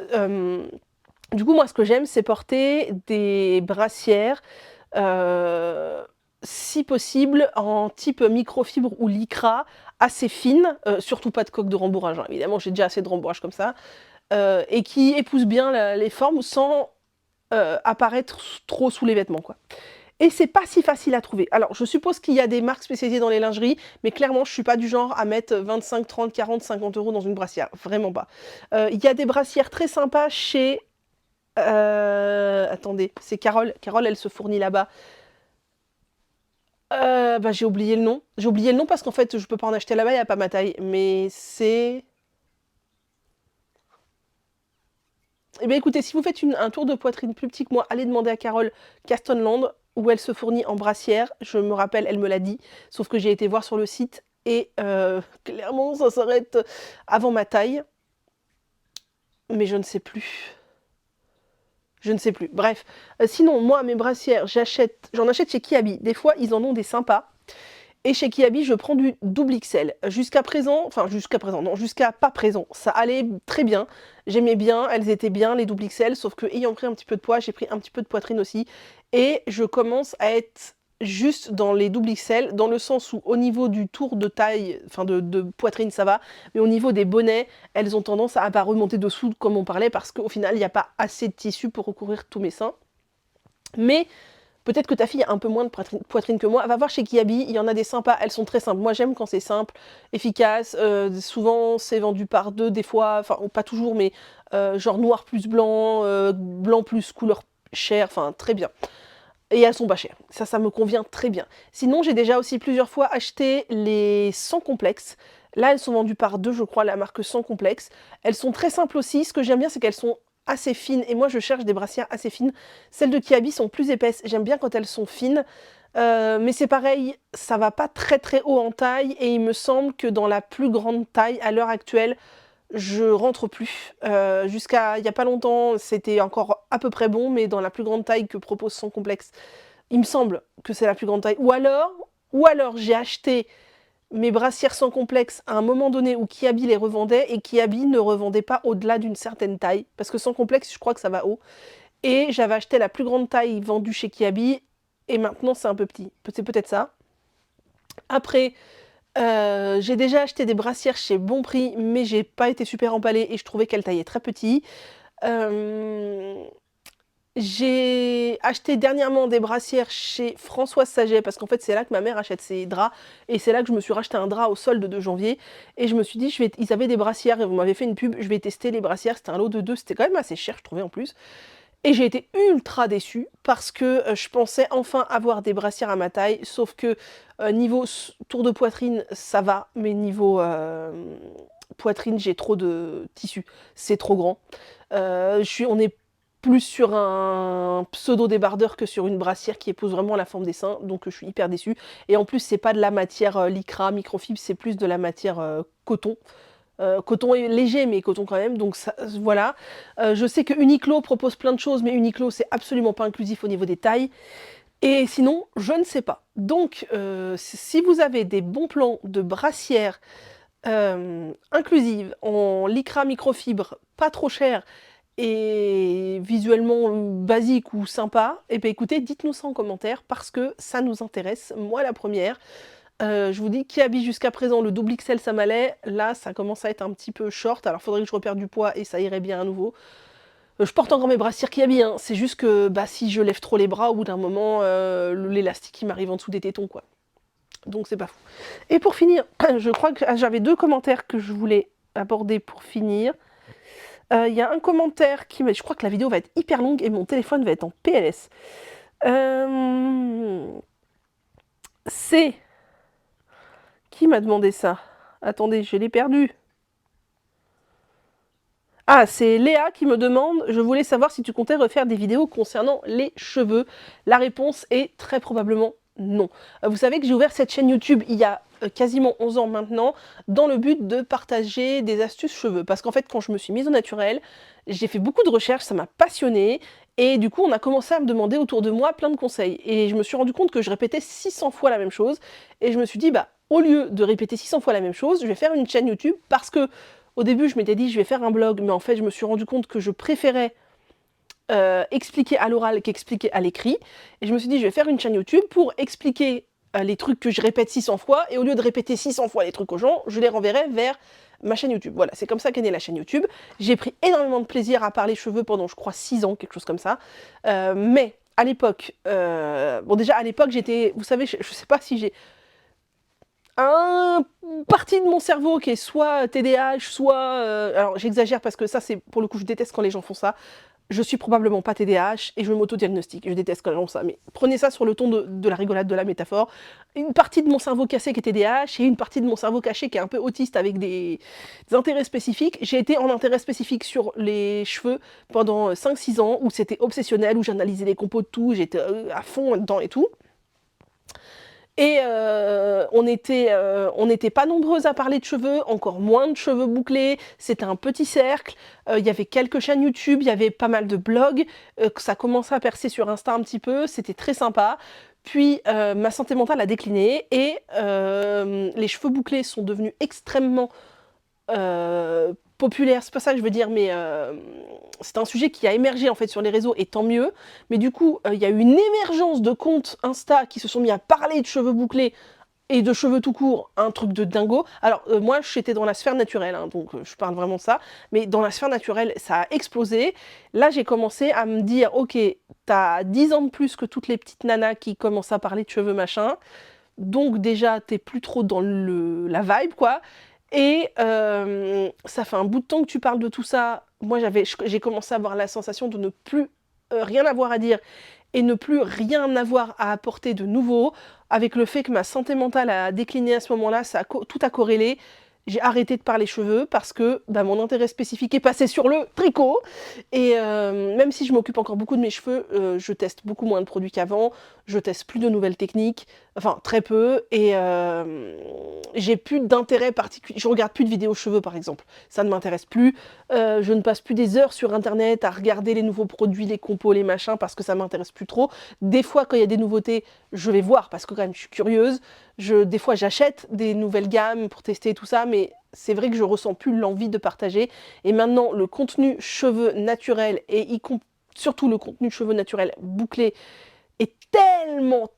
du coup, moi, ce que j'aime, c'est porter des brassières, si possible, en type microfibre ou lycra, assez fine, surtout pas de coque de rembourrage, hein. Évidemment, j'ai déjà assez de rembourrage comme ça, et qui épousent bien les formes sans apparaître trop sous les vêtements, quoi. Et c'est pas si facile à trouver. Alors, je suppose qu'il y a des marques spécialisées dans les lingeries, mais clairement, je suis pas du genre à mettre 25, 30, 40, 50 euros dans une brassière. Vraiment pas. Il y a des brassières très sympas chez... attendez, c'est Carole. Carole, elle se fournit là-bas. Bah, j'ai oublié le nom. J'ai oublié le nom parce qu'en fait, je peux pas en acheter là-bas, il n'y a pas ma taille. Mais c'est... Eh bien écoutez, si vous faites un tour de poitrine plus petit que moi, allez demander à Carole Castonland, où elle se fournit en brassière. Je me rappelle, elle me l'a dit, sauf que j'ai été voir sur le site, et clairement, ça s'arrête avant ma taille. Mais je ne sais plus. Je ne sais plus. Bref. Sinon, moi, mes brassières, j'en achète chez Kiabi. Des fois, ils en ont des sympas. Et chez Kiabi, je prends du double XL. Jusqu'à présent, non, jusqu'à pas présent, ça allait très bien. J'aimais bien, elles étaient bien, les double XL, sauf que ayant pris un petit peu de poids, j'ai pris un petit peu de poitrine aussi. Et je commence à être juste dans les double XL, dans le sens où au niveau du tour de taille, enfin de poitrine, ça va, mais au niveau des bonnets, elles ont tendance à pas remonter dessous comme on parlait, parce qu'au final, il n'y a pas assez de tissu pour recouvrir tous mes seins. Mais peut-être que ta fille a un peu moins de poitrine que moi. Va voir chez Kiabi, il y en a des sympas, elles sont très simples. Moi j'aime quand c'est simple, efficace. Souvent c'est vendu par deux, des fois, enfin pas toujours, mais genre noir plus blanc, blanc plus couleur chair, enfin très bien. Et elles sont pas chères. Ça me convient très bien. Sinon, j'ai déjà aussi plusieurs fois acheté les sans complexe. Là, elles sont vendues par deux, je crois, la marque sans complexe. Elles sont très simples aussi. Ce que j'aime bien, c'est qu'elles sont assez fines. Et moi, je cherche des brassières assez fines. Celles de Kiabi sont plus épaisses. J'aime bien quand elles sont fines. Mais c'est pareil, ça va pas très très haut en taille. Et il me semble que dans la plus grande taille, à l'heure actuelle, je rentre plus. Jusqu'à il n'y a pas longtemps, c'était encore à peu près bon, mais dans la plus grande taille que propose Sans Complexe, il me semble que c'est la plus grande taille. Ou alors j'ai acheté mes brassières Sans Complexe à un moment donné où Kiabi les revendait, et Kiabi ne revendait pas au-delà d'une certaine taille, parce que Sans Complexe, je crois que ça va haut. Et j'avais acheté la plus grande taille vendue chez Kiabi, et maintenant c'est un peu petit. C'est peut-être ça. Après... j'ai déjà acheté des brassières chez Bon Prix, mais j'ai pas été super emballée et je trouvais qu'elles taillaient très petit. J'ai acheté dernièrement des brassières chez Françoise Saget, parce qu'en fait c'est là que ma mère achète ses draps, et c'est là que je me suis racheté un drap au solde de janvier, et je me suis dit, ils avaient des brassières, et vous m'avez fait une pub, je vais tester les brassières, c'était un lot de deux, c'était quand même assez cher, je trouvais en plus. Et j'ai été ultra déçue parce que je pensais enfin avoir des brassières à ma taille, sauf que niveau tour de poitrine, ça va, mais niveau poitrine, j'ai trop de tissu, c'est trop grand. On est plus sur un pseudo-débardeur que sur une brassière qui épouse vraiment la forme des seins, donc je suis hyper déçue. Et en plus, c'est pas de la matière lycra, microfibre, c'est plus de la matière coton. Coton est léger, mais coton quand même, donc ça, voilà. Je sais que Uniqlo propose plein de choses, mais Uniqlo, c'est absolument pas inclusif au niveau des tailles. Et sinon, je ne sais pas. Donc, si vous avez des bons plans de brassière inclusive, en lycra microfibre, pas trop cher, et visuellement basique ou sympa, et bien écoutez, dites-nous ça en commentaire, parce que ça nous intéresse, moi la première. Je vous dis, qui habille jusqu'à présent le double XL, ça m'allait. Là, ça commence à être un petit peu short. Alors, faudrait que je repère du poids et ça irait bien à nouveau. Je porte encore mes brassières qui habillent, hein. C'est juste que bah, si je lève trop les bras, au bout d'un moment, l'élastique il m'arrive en dessous des tétons, quoi. Donc, c'est pas fou. Et pour finir, je crois que j'avais 2 commentaires que je voulais aborder pour finir. Il y a un commentaire qui je crois que la vidéo va être hyper longue et mon téléphone va être en PLS. C'est... Qui m'a demandé ça? Attendez, je l'ai perdu. Ah, c'est Léa qui me demande, je voulais savoir si tu comptais refaire des vidéos concernant les cheveux. La réponse est très probablement non. Vous savez que j'ai ouvert cette chaîne YouTube il y a quasiment 11 ans maintenant, dans le but de partager des astuces cheveux. Parce qu'en fait, quand je me suis mise au naturel, j'ai fait beaucoup de recherches, ça m'a passionnée. Et du coup, on a commencé à me demander autour de moi plein de conseils. Et je me suis rendu compte que je répétais 600 fois la même chose. Et je me suis dit, bah, au lieu de répéter 600 fois la même chose, je vais faire une chaîne YouTube parce que au début, je m'étais dit, je vais faire un blog, mais en fait, je me suis rendu compte que je préférais expliquer à l'oral qu'expliquer à l'écrit. Et je me suis dit, je vais faire une chaîne YouTube pour expliquer les trucs que je répète 600 fois, et au lieu de répéter 600 fois les trucs aux gens, je les renverrai vers ma chaîne YouTube. Voilà, c'est comme ça qu'est née la chaîne YouTube. J'ai pris énormément de plaisir à parler cheveux pendant, je crois, 6 ans, quelque chose comme ça. Mais à l'époque, bon déjà à l'époque, j'étais, vous savez, je sais pas si j'ai une partie de mon cerveau qui est soit TDAH, soit... alors j'exagère parce que ça, c'est pour le coup, je déteste quand les gens font ça. Je suis probablement pas TDAH et je m'auto-diagnostique. Je déteste quand les gens font ça. Mais prenez ça sur le ton de la rigolade, de la métaphore. Une partie de mon cerveau cassé qui est TDAH et une partie de mon cerveau caché qui est un peu autiste avec des intérêts spécifiques. J'ai été en intérêt spécifique sur les cheveux pendant 5-6 ans où c'était obsessionnel, où j'analysais les compos de tout, j'étais à fond dedans et tout. Et on n'était pas nombreuses à parler de cheveux, encore moins de cheveux bouclés, c'était un petit cercle, il y avait quelques chaînes YouTube, il y avait pas mal de blogs, ça commençait à percer sur Insta un petit peu, c'était très sympa. Puis ma santé mentale a décliné et les cheveux bouclés sont devenus extrêmement populaire, c'est pas ça que je veux dire, mais c'est un sujet qui a émergé en fait sur les réseaux et tant mieux. Mais du coup, il y a eu une émergence de comptes Insta qui se sont mis à parler de cheveux bouclés et de cheveux tout court, un truc de dingo. Alors moi j'étais dans la sphère naturelle, hein, donc je parle vraiment de ça, mais dans la sphère naturelle ça a explosé. Là j'ai commencé à me dire, ok, t'as 10 ans de plus que toutes les petites nanas qui commencent à parler de cheveux machin, donc déjà t'es plus trop dans la vibe quoi. Et ça fait un bout de temps que tu parles de tout ça. Moi, j'ai commencé à avoir la sensation de ne plus rien avoir à dire et ne plus rien avoir à apporter de nouveau. Avec le fait que ma santé mentale a décliné à ce moment-là, tout a corrélé. J'ai arrêté de parler cheveux parce que bah, mon intérêt spécifique est passé sur le tricot. Et même si je m'occupe encore beaucoup de mes cheveux, je teste beaucoup moins de produits qu'avant. Je teste plus de nouvelles techniques, enfin très peu. Et j'ai plus d'intérêt particulier. Je regarde plus de vidéos cheveux par exemple. Ça ne m'intéresse plus. Je ne passe plus des heures sur internet à regarder les nouveaux produits, les compos, les machins parce que ça m'intéresse plus trop. Des fois quand il y a des nouveautés, je vais voir parce que quand même je suis curieuse. Des fois j'achète des nouvelles gammes pour tester tout ça, mais c'est vrai que je ressens plus l'envie de partager. Et maintenant le contenu cheveux naturels et surtout le contenu cheveux naturels bouclés est tellement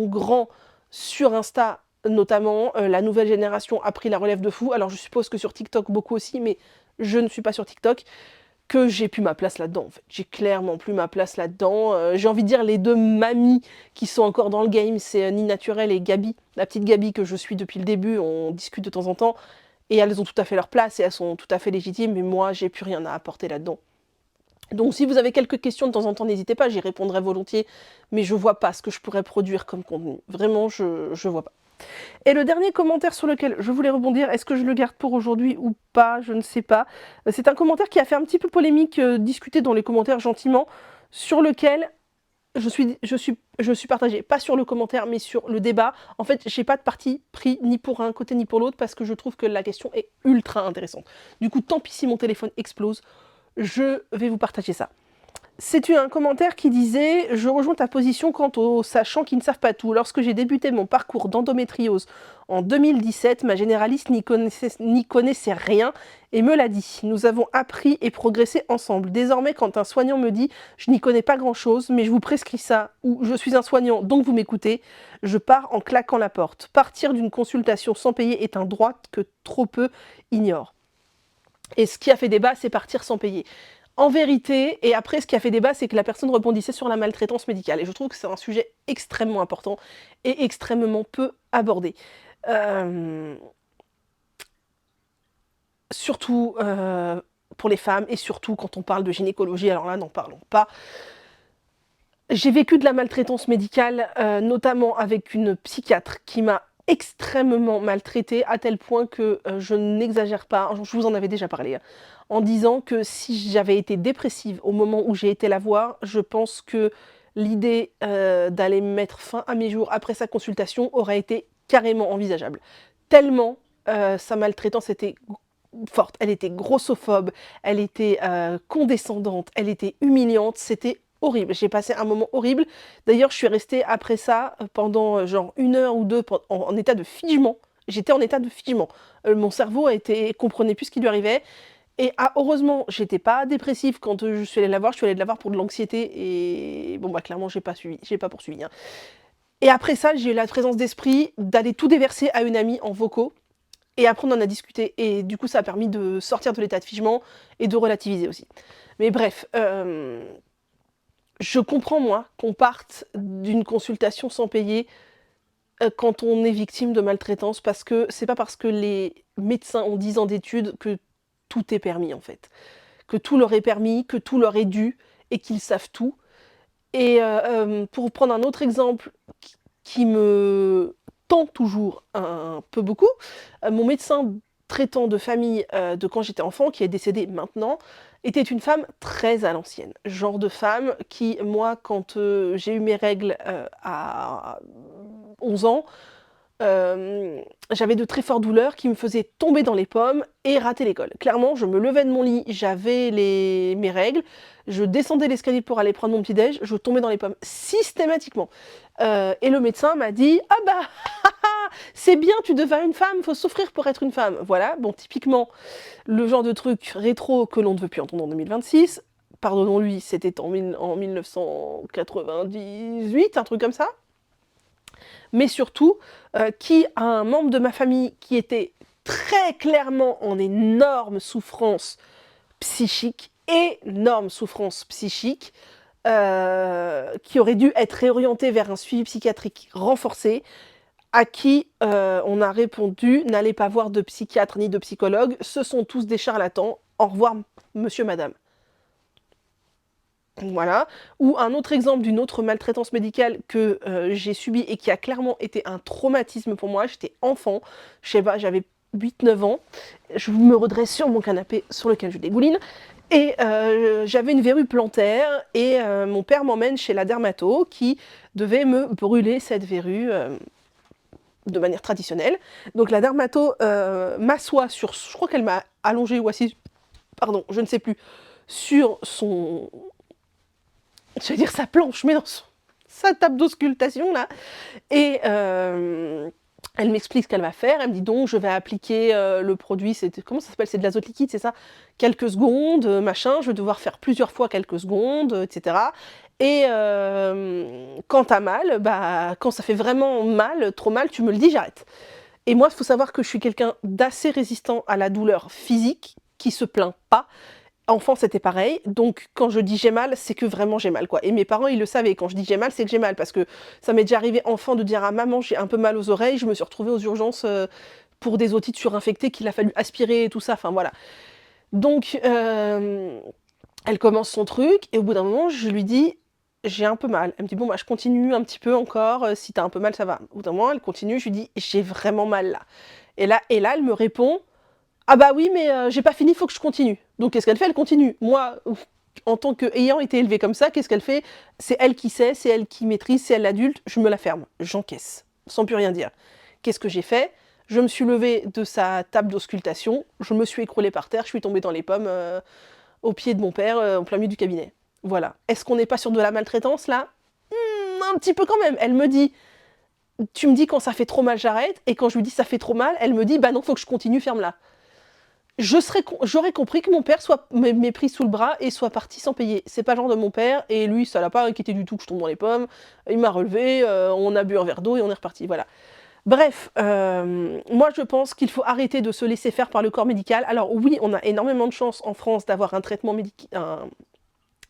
grand sur Insta notamment. La nouvelle génération a pris la relève de fou. Alors je suppose que sur TikTok beaucoup aussi, mais je ne suis pas sur TikTok, que j'ai plus ma place là-dedans en fait. J'ai clairement plus ma place là-dedans. J'ai envie de dire les 2 mamies qui sont encore dans le game, c'est Ni Naturel et Gabi. La petite Gabi que je suis depuis le début, on discute de temps en temps, et elles ont tout à fait leur place et elles sont tout à fait légitimes, mais moi j'ai plus rien à apporter là-dedans. Donc si vous avez quelques questions de temps en temps, n'hésitez pas, j'y répondrai volontiers, mais je vois pas ce que je pourrais produire comme contenu. Vraiment, je vois pas. Et le dernier commentaire sur lequel je voulais rebondir, est-ce que je le garde pour aujourd'hui ou pas, je ne sais pas. C'est un commentaire qui a fait un petit peu polémique, discuté dans les commentaires gentiment, sur lequel je suis partagée, pas sur le commentaire, mais sur le débat. En fait, j'ai pas de parti pris ni pour un côté ni pour l'autre, parce que je trouve que la question est ultra intéressante. Du coup, tant pis si mon téléphone explose, je vais vous partager ça. C'est un commentaire qui disait « Je rejoins ta position quant aux sachants qui ne savent pas tout. Lorsque j'ai débuté mon parcours d'endométriose en 2017, ma généraliste n'y connaissait rien et me l'a dit. Nous avons appris et progressé ensemble. Désormais, quand un soignant me dit « Je n'y connais pas grand-chose, mais je vous prescris ça » ou « Je suis un soignant, donc vous m'écoutez », je pars en claquant la porte. Partir d'une consultation sans payer est un droit que trop peu ignorent. Et ce qui a fait débat, c'est partir sans payer. En vérité, et après ce qui a fait débat, c'est que la personne rebondissait sur la maltraitance médicale. Et je trouve que c'est un sujet extrêmement important et extrêmement peu abordé. Surtout pour les femmes, et surtout quand on parle de gynécologie, alors là, n'en parlons pas. J'ai vécu de la maltraitance médicale, notamment avec une psychiatre qui m'a extrêmement maltraitée, à tel point que je n'exagère pas, je vous en avais déjà parlé, hein, en disant que si j'avais été dépressive au moment où j'ai été la voir, je pense que l'idée d'aller mettre fin à mes jours après sa consultation aurait été carrément envisageable. Tellement sa maltraitance était forte, elle était grossophobe, elle était condescendante, elle était humiliante, c'était horrible. J'ai passé un moment horrible. D'ailleurs, je suis restée après ça pendant genre 1 heure ou 2 en état de figement. J'étais en état de figement. Mon cerveau comprenait plus ce qui lui arrivait. Et heureusement, j'étais pas dépressive quand je suis allée la voir. Je suis allée la voir pour de l'anxiété. Et bon, bah clairement, j'ai pas poursuivi. Hein. Et après ça, j'ai eu la présence d'esprit d'aller tout déverser à une amie en vocaux. Et après, on en a discuté. Et du coup, ça a permis de sortir de l'état de figement et de relativiser aussi. Mais bref, je comprends, moi, qu'on parte d'une consultation sans payer quand on est victime de maltraitance, parce que c'est pas parce que les médecins ont 10 ans d'études que tout est permis, en fait. Que tout leur est permis, que tout leur est dû, et qu'ils savent tout. Et pour prendre un autre exemple qui me tend toujours un peu beaucoup, mon médecin traitant de famille de quand j'étais enfant, qui est décédé maintenant, était une femme très à l'ancienne. Genre de femme qui, moi, quand j'ai eu mes règles à 11 ans, j'avais de très fortes douleurs qui me faisaient tomber dans les pommes et rater l'école. Clairement, je me levais de mon lit, j'avais mes règles, je descendais l'escalier pour aller prendre mon petit-déj, je tombais dans les pommes systématiquement. Et le médecin m'a dit « Ah bah, c'est bien, tu deviens une femme, faut souffrir pour être une femme. » Voilà, bon, typiquement, le genre de truc rétro que l'on ne veut plus entendre en 2026. Pardonnons-lui, c'était en 1998, un truc comme ça. Mais surtout, qui a un membre de ma famille qui était très clairement en énorme souffrance psychique, qui aurait dû être réorienté vers un suivi psychiatrique renforcé, à qui on a répondu « N'allez pas voir de psychiatre ni de psychologue, ce sont tous des charlatans, au revoir monsieur, madame ». Voilà. Ou un autre exemple d'une autre maltraitance médicale que j'ai subie et qui a clairement été un traumatisme pour moi. J'étais enfant, je sais pas, j'avais 8-9 ans, je me redresse sur mon canapé sur lequel je dégouline, et j'avais une verrue plantaire, et mon père m'emmène chez la dermato qui devait me brûler cette verrue de manière traditionnelle. Donc la dermato m'assoit sur, je crois qu'elle m'a allongée ou assise, pardon, je ne sais plus, sur son... je vais dire sa planche, mais dans sa table d'auscultation, là. Et elle m'explique ce qu'elle va faire. Elle me dit donc, je vais appliquer le produit, comment ça s'appelle? C'est de l'azote liquide, c'est ça? Quelques secondes, machin, je vais devoir faire plusieurs fois quelques secondes, etc. Et quand t'as mal, bah, quand ça fait vraiment mal, trop mal, tu me le dis, j'arrête. Et moi, il faut savoir que je suis quelqu'un d'assez résistant à la douleur physique, qui se plaint pas. Enfant, c'était pareil, donc quand je dis j'ai mal, c'est que vraiment j'ai mal, quoi. Et mes parents, ils le savaient, quand je dis j'ai mal, c'est que j'ai mal, parce que ça m'est déjà arrivé enfant de dire à maman j'ai un peu mal aux oreilles, je me suis retrouvée aux urgences pour des otites surinfectées qu'il a fallu aspirer et tout ça, enfin voilà. Donc, elle commence son truc, et au bout d'un moment, je lui dis j'ai un peu mal. Elle me dit: «Bon, bah, je continue un petit peu encore, si tu as un peu mal, ça va». Au bout d'un moment, elle continue, je lui dis: «J'ai vraiment mal là». Et là, elle me répond: «Ah bah oui, mais j'ai pas fini, faut que je continue». Donc qu'est-ce qu'elle fait? Elle continue. Moi, en tant qu'ayant été élevée comme ça, qu'est-ce qu'elle fait? C'est elle qui sait, c'est elle qui maîtrise, c'est elle l'adulte, je me la ferme, j'encaisse, sans plus rien dire. Qu'est-ce que j'ai fait? Je me suis levée de sa table d'auscultation, je me suis écroulée par terre, je suis tombée dans les pommes, au pied de mon père, en plein milieu du cabinet. Voilà. Est-ce qu'on n'est pas sur de la maltraitance là? Un petit peu quand même. Elle me dit: «Tu me dis quand ça fait trop mal, j'arrête», et quand je lui dis: «Ça fait trop mal», elle me dit: «Bah non, faut que je continue, ferme-la». J'aurais compris que mon père m'ait pris sous le bras et soit parti sans payer. C'est pas le genre de mon père, et lui, ça l'a pas inquiété du tout que je tombe dans les pommes. Il m'a relevé, on a bu un verre d'eau et on est reparti, voilà. Bref, moi je pense qu'il faut arrêter de se laisser faire par le corps médical. Alors oui, on a énormément de chance en France d'avoir un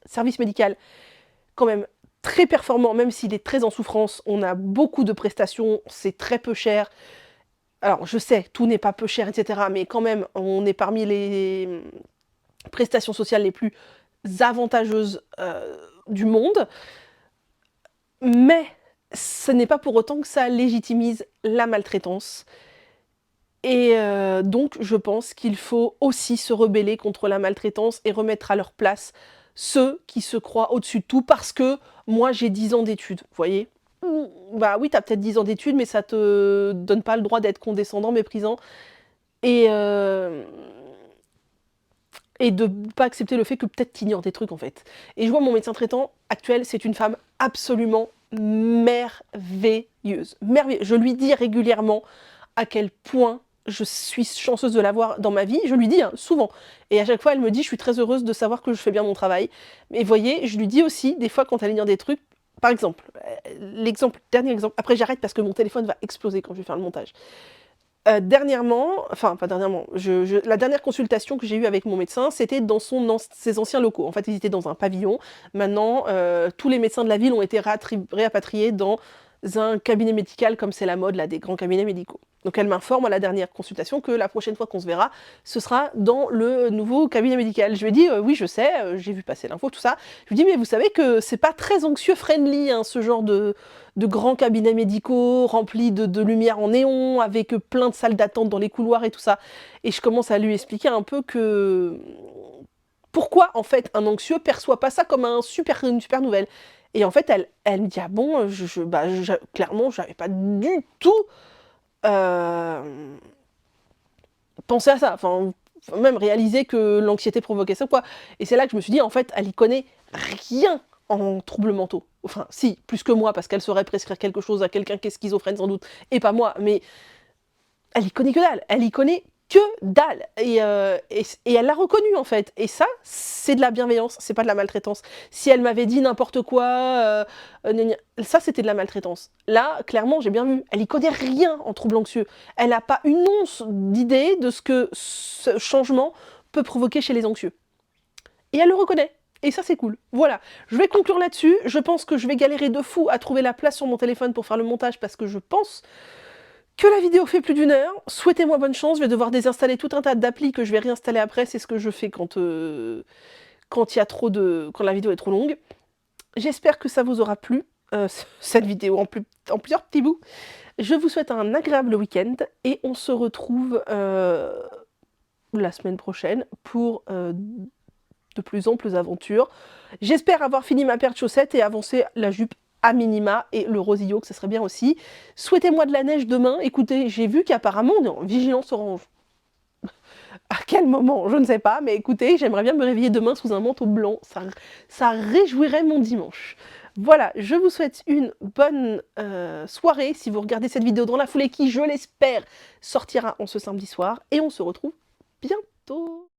service médical quand même très performant, même s'il est très en souffrance. On a beaucoup de prestations, c'est très peu cher. Alors je sais, tout n'est pas peu cher, etc. Mais quand même, on est parmi les prestations sociales les plus avantageuses du monde. Mais ce n'est pas pour autant que ça légitimise la maltraitance. Et donc je pense qu'il faut aussi se rebeller contre la maltraitance et remettre à leur place ceux qui se croient au-dessus de tout parce que moi j'ai 10 ans d'études, vous voyez? Bah oui, tu as peut-être 10 ans d'études, mais ça te donne pas le droit d'être condescendant, méprisant et de pas accepter le fait que peut-être tu ignores des trucs en fait. Et je vois mon médecin traitant actuel, c'est une femme absolument merveilleuse. Merveilleuse. Je lui dis régulièrement à quel point je suis chanceuse de l'avoir dans ma vie. Je lui dis hein, souvent. Et à chaque fois, elle me dit, je suis très heureuse de savoir que je fais bien mon travail. Mais vous voyez, je lui dis aussi, des fois, quand elle ignore des trucs, par exemple, dernier exemple, après j'arrête parce que mon téléphone va exploser quand je vais faire le montage. Dernièrement, enfin pas dernièrement, la dernière consultation que j'ai eue avec mon médecin, c'était dans ses anciens locaux. En fait, ils étaient dans un pavillon. Maintenant, tous les médecins de la ville ont été réapatriés dans un cabinet médical, comme c'est la mode là, des grands cabinets médicaux. Donc elle m'informe à la dernière consultation que la prochaine fois qu'on se verra, ce sera dans le nouveau cabinet médical. Je lui ai dit, oui je sais, j'ai vu passer l'info, tout ça. Je lui ai dit, mais vous savez que c'est pas très anxieux friendly, hein, ce genre de grands cabinets médicaux remplis de lumière en néon, avec plein de salles d'attente dans les couloirs et tout ça. Et je commence à lui expliquer un peu que pourquoi en fait un anxieux perçoit pas ça comme une super nouvelle. Et en fait elle me dit ah bon, clairement j'avais pas du tout pensé à ça, enfin même réaliser que l'anxiété provoquait ça quoi. Et c'est là que je me suis dit en fait elle y connaît rien en troubles mentaux. Enfin si, plus que moi parce qu'elle saurait prescrire quelque chose à quelqu'un qui est schizophrène sans doute, et pas moi, mais elle y connaît que dalle, elle y connaît que dalle. Et elle l'a reconnu en fait. Et ça, c'est de la bienveillance, c'est pas de la maltraitance. Si elle m'avait dit n'importe quoi, ça c'était de la maltraitance. Là, clairement, j'ai bien vu, elle y connaît rien en trouble anxieux. Elle n'a pas une once d'idée de ce que ce changement peut provoquer chez les anxieux. Et elle le reconnaît. Et ça, c'est cool. Voilà, je vais conclure là-dessus. Je pense que je vais galérer de fou à trouver la place sur mon téléphone pour faire le montage parce que je pense que la vidéo fait plus d'1 heure. Souhaitez-moi bonne chance, je vais devoir désinstaller tout un tas d'applis que je vais réinstaller après, c'est ce que je fais quand quand la vidéo est trop longue. J'espère que ça vous aura plu, cette vidéo en plusieurs petits bouts. Je vous souhaite un agréable week-end et on se retrouve la semaine prochaine pour de plus amples aventures. J'espère avoir fini ma paire de chaussettes et avancer la jupe à minima, et le rosillot, que ça serait bien aussi. Souhaitez-moi de la neige demain. Écoutez, j'ai vu qu'apparemment on est en vigilance orange. À quel moment? Je ne sais pas, mais écoutez, j'aimerais bien me réveiller demain sous un manteau blanc. Ça réjouirait mon dimanche. Voilà, je vous souhaite une bonne soirée si vous regardez cette vidéo dans la foulée qui, je l'espère, sortira en ce samedi soir. Et on se retrouve bientôt.